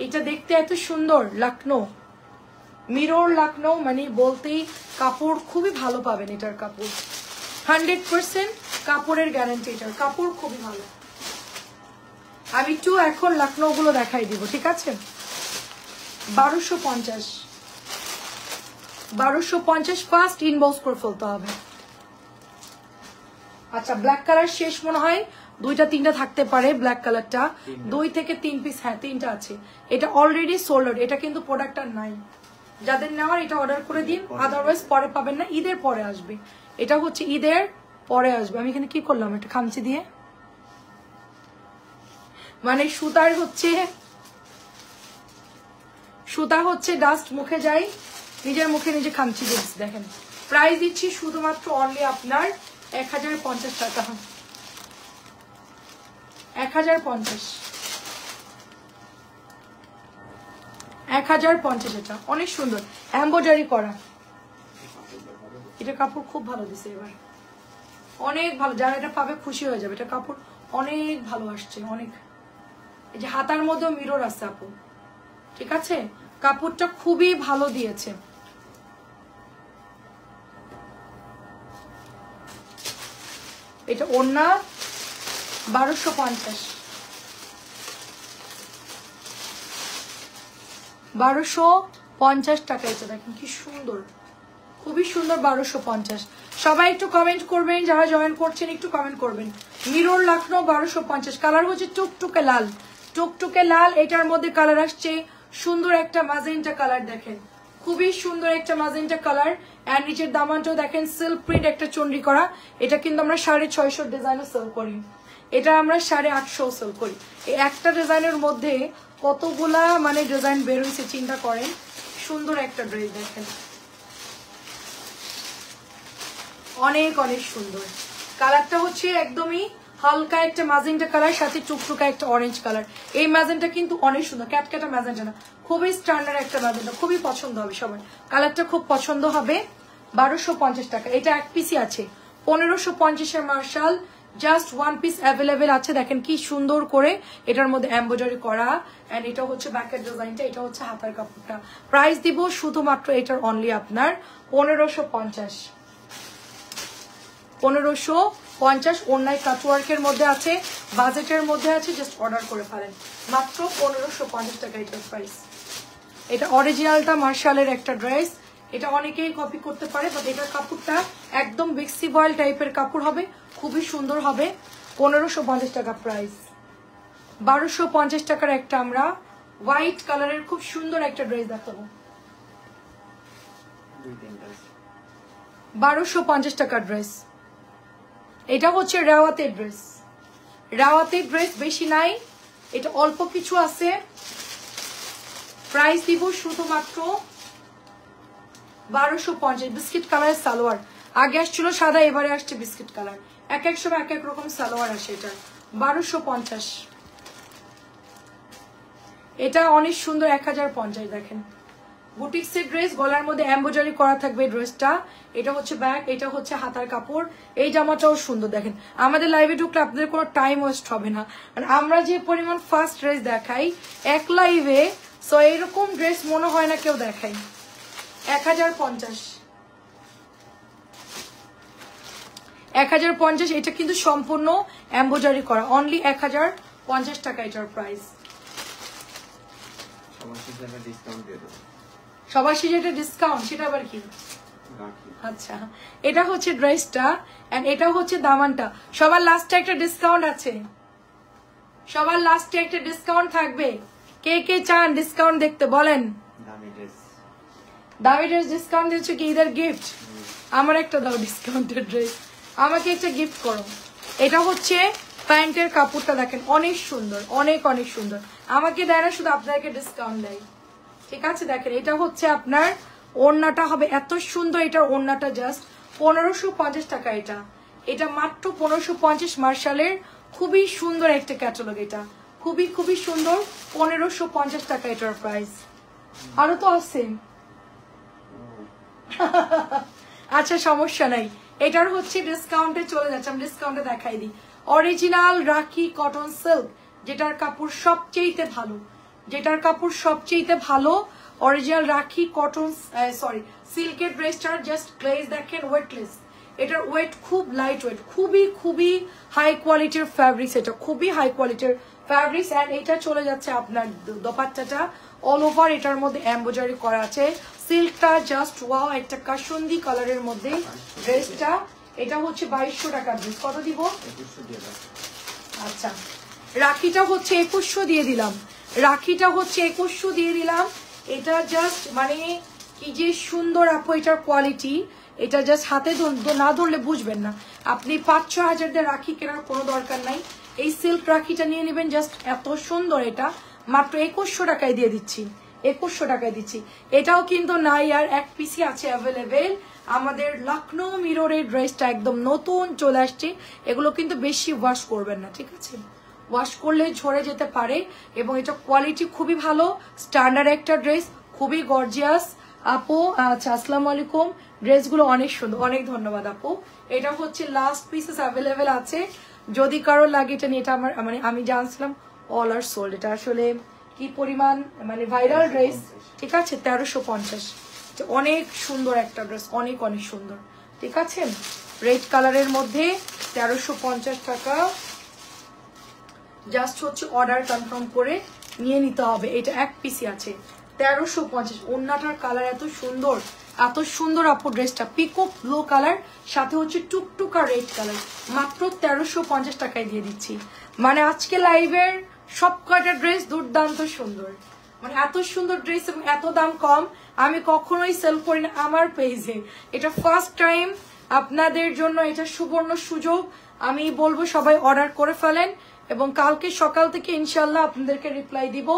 এটা দেখতে এত সুন্দর। লখনৌ মিরর লখনৌ মানে বলতেই কাপড় খুবই ভালো পাবেন, এটার কাপড় 100% কাপড়ের গ্যারান্টি, এটার কাপড় খুবই ভালো। আমি একটু এখন লখনৌ গুলো দেখাই দিব, ঠিক আছে। 1250, 1250 ফার্স্ট ইনবক্স করে ফেলতে হবে। আচ্ছা, ব্ল্যাক কালার শেষ মনে হয়, দুইটা তিনটা থাকতে পারে ব্ল্যাক কালারটা, 2 থেকে 3 পিস, হ্যাঁ 3টা আছে। এটা অলরেডি সোল্ড আউট, এটা কিন্তু প্রোডাক্টটা নাই। যাদের নেওয়ার এটা অর্ডার করে দিন, আদারওয়াইজ পরে পাবেন না, ঈদের পরে আসবে। এটা হচ্ছে ঈদের পরে আসবে। আমি এখানে কি করলাম, একটা খামচি দিয়ে, মানে সুতার হচ্ছে ডাস্ট মুখে যায়, নিজের মুখে নিজে খামচি দিচ্ছি। দেখেন প্রাইস দিচ্ছি শুধুমাত্র অনলি আপনার 1050 টাকা, 1050, 1050। এটা অনেক সুন্দর এমব্রয়ডারি করা, এটা কাপড় খুব ভালো দিছে এবার, অনেক ভালো। যারা এটা পাবে খুশি হয়ে যাবে, এটা কাপড় অনেক ভালো আসছে, অনেক। এই যে হাতার মধ্যেও মিরর আছে আপু, ঠিক আছে, কাপড়টা খুবই ভালো দিয়েছে। এটা ওড়না 1250, 1250 টাকা। এটা দেখেন কি সুন্দর, খুবই সুন্দর, 1250। সবাই একটু কমেন্ট করবেন, যারা জয়েন করছেন একটু কমেন্ট করবেন। মিরর লখনৌ 1250, কালার হচ্ছে টুকটুকে লাল, টুকটুকে লাল। এটার মধ্যে কালার আসছে সুন্দর একটা ম্যাজেন্টা কালার, দেখেন খুবই সুন্দর একটা ম্যাজেন্টা কালার। আর নিচের দামানটাও দেখেন সিল্ক প্রিন্ট একটা চন্ডি করা। এটা কিন্তু আমরা 650 ডিজাইনে সেল করি, এটা আমরা 850 সেল করি। এই একটা ডিজাইনের মধ্যে কতগুলা মানে ডিজাইন বের হয়েছে চিন্তা করেন। সুন্দর একটা ড্রেস দেখেন, অনেক অনেক সুন্দর। কালারটা হচ্ছে একদমই হালকা একটা ম্যাজেন্টা কালার, সাথে টুকটুকা একটা অরেঞ্জ কালার। এই ম্যাজেন্টা কিন্তু অনেক সুন্দর, ক্যাটক্যাটা ম্যাজেন্টা না, খুবই স্ট্যান্ডার্ড একটা ম্যাজেন্টা, খুবই পছন্দ হবে সবার, কালারটা খুব পছন্দ হবে। 1250 টাকা। এটা এক পিসই আছে, 1550-এর মার্শাল, জাস্ট 1 পিস অ্যাভেলেবেল আছে। দেখেন কি সুন্দর করে এটার মধ্যে এমব্রয়ডারি করা, এন্ড এটা হচ্ছে ব্যাকের ডিজাইনটা, এটা হচ্ছে হাতার কাপড়টা। প্রাইস দিব শুধুমাত্র এটার অনলি আপনার 1550, 1550। অনলাইন কাটওয়ার্কের মধ্যে আছে, বাজেটের মধ্যে আছে, জাস্ট অর্ডার করে ফেলেন। মাত্র 1550 টাকা এটার প্রাইস। এটা অরিজিনালটা মার্শালের একটা ড্রেস, এটা অনেকেই কপি করতে পারে, বাট এটার কাপড়টা একদম বেক্সি বয়েল টাইপের কাপড় হবে, খুবই সুন্দর হবে। 1550 টাকা প্রাইস। 1250 টাকার একটা আমরা হোয়াইট কালারের খুব সুন্দর একটা ড্রেস দেখাবো, 1250 টাকার ড্রেস। এটা হচ্ছে রাওয়াতের ড্রেস, রাওয়াতের ড্রেস বেশি নাই, এটা অল্প কিছু আছে। প্রাইস দিব শুধুমাত্র 1250। বিস্কিট কালারের সালোয়ার, আগে আসছিল সাদা, এবারে আসছে বিস্কিট কালার। এক এক সময় এক এক রকম সালোয়ার আসে। এটা 1250, এটা অনেক সুন্দর, 1050। দেখেন বুটিক্সের ড্রেস, গলার মধ্যে এমব্রয়ডারি করা থাকবে ড্রেসটা। এটা হচ্ছে ব্যাক, এটা হচ্ছে হাতার কাপড়। এই জামাটাও সুন্দর। দেখেন আমাদের লাইভে ঢুকলে আপনাদের কোনো টাইম ওয়েস্ট হবে না, মানে আমরা যে পরিমাণ ফার্স্ট ড্রেস দেখাই এক লাইভে, সো এইরকম ড্রেস মনে হয় না কেউ দেখাই। 1050, 1050। এটা কিন্তু সম্পূর্ণ এমব্রয়ডারি করা, অনলি 1050 টাকা এটার প্রাইস। সবার শেষে একটা ডিসকাউন্ট, সেটা আবার কি? আচ্ছা, এটা হচ্ছে ড্রেসটা এন্ড এটা হচ্ছে দামানটা। সবার লাস্টে একটা ডিসকাউন্ট আছে, সবার লাস্টে একটা ডিসকাউন্ট থাকবে। কে কে চান ডিসকাউন্ট দেখতে বলেন? দামি ড্রেস ডিসকাউন্ট দিচ্ছ কি ঈদের গিফট? আমার একটা দাও ডিসকাউন্টের ড্রেস, আমাকে একটা গিফট করো। এটা হচ্ছে প্যান্টের কাপড়টা দেখেন অনেক সুন্দর, অনেক অনেক সুন্দর। আমাকে দেয় না, শুধু আপনাকে ডিসকাউন্ট দেয়, ঠিক আছে? দেখেন এটা হচ্ছে আপনার ওড়নাটা হবে এত সুন্দর। এটার ওড়নাটা জাস্ট 1550 টাকা। এটা মাত্র 1550 মার্শালের খুবই সুন্দর একটা ক্যাটালগ। এটা খুবই খুবই সুন্দর, 1550 টাকা এটার প্রাইস। আরো তো আছে আচ্ছা সমস্যা নাই, এটার হচ্ছে ডিসকাউন্টে চলে যাচ্ছে, আমি ডিসকাউন্টে দেখাই দিই। অরিজিনাল রাখি কটন সিল্ক, যেটার কাপড় সবচেয়ে ভালো, যেটার কাপড় সবচেয়ে ভালো, অরিজিনাল রাখি কটন সরি সিল্কের ড্রেসটার জাস্ট গ্লেজ দেখেন, ওয়েটলেস। এটার ওয়েট খুব লাইট ওয়েট, খুবই খুবই হাই কোয়ালিটির ফ্যাব্রিক্স, এটা খুবই হাই কোয়ালিটির ফ্যাব্রিক্স। অ্যান্ড এটা চলে যাচ্ছে আপনার দোপাট্টাটা অল ওভার এটার মধ্যে এমব্রয়ডারি করা আছে। সিল্কটা জাস্ট ওয়াও, একটা কাসুন্দি কালারের মধ্যে ড্রেসটা। এটা হচ্ছে 2200 টাকার ড্রেস। কত দিব? আচ্ছা, রাখিটা হচ্ছে 2100 দিয়ে দিলাম, রাখিটা হচ্ছে 2100 দিয়ে দিলাম। এটা জাস্ট মানে কি যে সুন্দর আপু এটার কোয়ালিটি, এটা জাস্ট হাতে না ধরলে বুঝবেন না। আপনি 5-6 হাজার দিয়ে রাখি কেনার কোনো দরকার নাই, এই সিল্ক রাখিটা নিয়ে নেবেন। জাস্ট এত সুন্দর, এটা মাত্র 2100 টাকায় দিয়ে দিচ্ছি, 2100 টাকায় দিচ্ছি। এটাও কিন্তু নাই আর, এক পিসি আছে অ্যাভেলেবেল। আমাদের লখনৌ মিররের ড্রেসটা একদম নতুন চলে আসছে। এগুলো কিন্তু বেশি ওয়াশ করবেন না, ঠিক আছে? ওয়াশ করলে ঝরে যেতে পারে। এবং এটা কোয়ালিটি খুবই ভালো, স্ট্যান্ডার্ড একটা ড্রেস, খুবই গর্জিয়াস আপু। আচ্ছা আসসালামু আলাইকুম, ড্রেসগুলো অনেক সুন্দর, অনেক ধন্যবাদ আপু। এটা হচ্ছে লাস্ট পিসেস অ্যাভেলেবেল আছে, যদি কারো লাগে এটা নিয়ে। এটা আমার মানে আমি জানছিলাম অল আর সোল্ড। এটা আসলে কি পরিমাণ মানে ভাইরাল ড্রেস, ঠিক আছে? 1350, অনেক সুন্দর একটা ড্রেস, অনেক অনেক সুন্দর, ঠিক আছে? রেড কালারের মধ্যে 1350 টাকা। জাস্ট হচ্ছে অর্ডার কনফার্ম করে নিয়ে নিতে হবে। এটা এক পিসি আছে 1350। ওন্নাটার কালার এত সুন্দর, এত সুন্দর আপু। ড্রেসটা পিকক ব্লু কালার, সাথে হচ্ছে টুকটুকা রেড কালার, মাত্র 1350 টাকায় দিয়ে দিচ্ছি। মানে আজকে লাইভের সব কয়টা ড্রেস দুর্দান্ত সুন্দর, মানে এত সুন্দর ড্রেস এবং এত দাম কম আমি কখনোই সেল করি না আমার পেজে। এটা ফার্স্ট টাইম আপনাদের জন্য, এটা সুবর্ণ সুযোগ। আমি বলবো সবাই অর্ডার করে ফেলেন এবং কালকে সকাল থেকে ইনশাল্লাহ আপনাদেরকে রিপ্লাই দিব।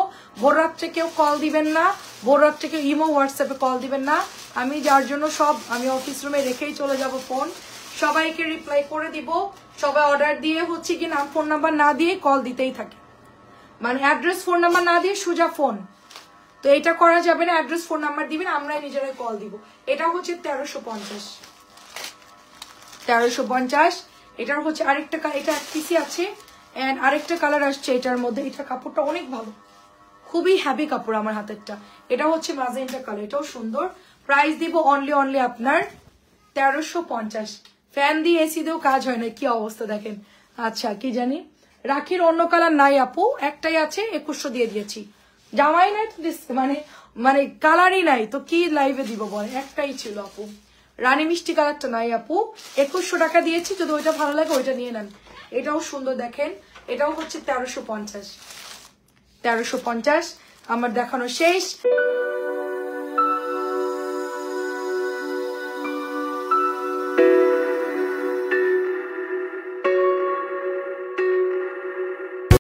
ভোররাত্রে কেউ কল দিবেন না, ভোররাত্রে কেউ ইমো হোয়াটসঅ্যাপে কল দিবেন না। আমি যার জন্য সব আমি অফিস রুমে রেখেই চলে যাব ফোন, সবাইকে রিপ্লাই করে দিব। সবাই অর্ডার দিয়ে হচ্ছে কি নাম ফোন নাম্বার না দিয়ে কল দিতেই থাকে, মানে অ্যাড্রেস ফোন নাম্বার না দিয়ে সোজা ফোন। তো এটা করা যাবে না, অ্যাড্রেস ফোন নাম্বার দিবেন, আমরাই নিজেরাই কল দিব। এটা হচ্ছে 1350। এটার হচ্ছে আরেকটা, এটা এক পিসি আছে এন্ড আরেকটা কালার আসছে এটার মধ্যে। এটার কাপড়টা অনেক ভালো, খুবই হ্যাভি কাপড় আমার হাতেরটা। এটা হচ্ছে ম্যাজেন্টা কালার, এটাও সুন্দর। প্রাইস দিব অনলি আপনার 1350। ফ্যান দিয়ে এসি দিয়েও কাজ হয় না, কি অবস্থা দেখেন। আচ্ছা কি জানি রাখির অন্য কালার নাই আপু, একটাই আছে, 2100 দিয়ে দিয়েছি। জামাই নাই তো মানে মানে কালারই নাই তো কি লাইভে দিব বলে, একটাই ছিল আপু। রানী মিষ্টি কালারটা নাই আপু, 2100 টাকা দিয়েছি। যদি ওইটা ভালো লাগে ওইটা নিয়ে নেন। এটাও সুন্দর দেখেন, এটাও হচ্ছে 1350। আমার দেখানো শেষ।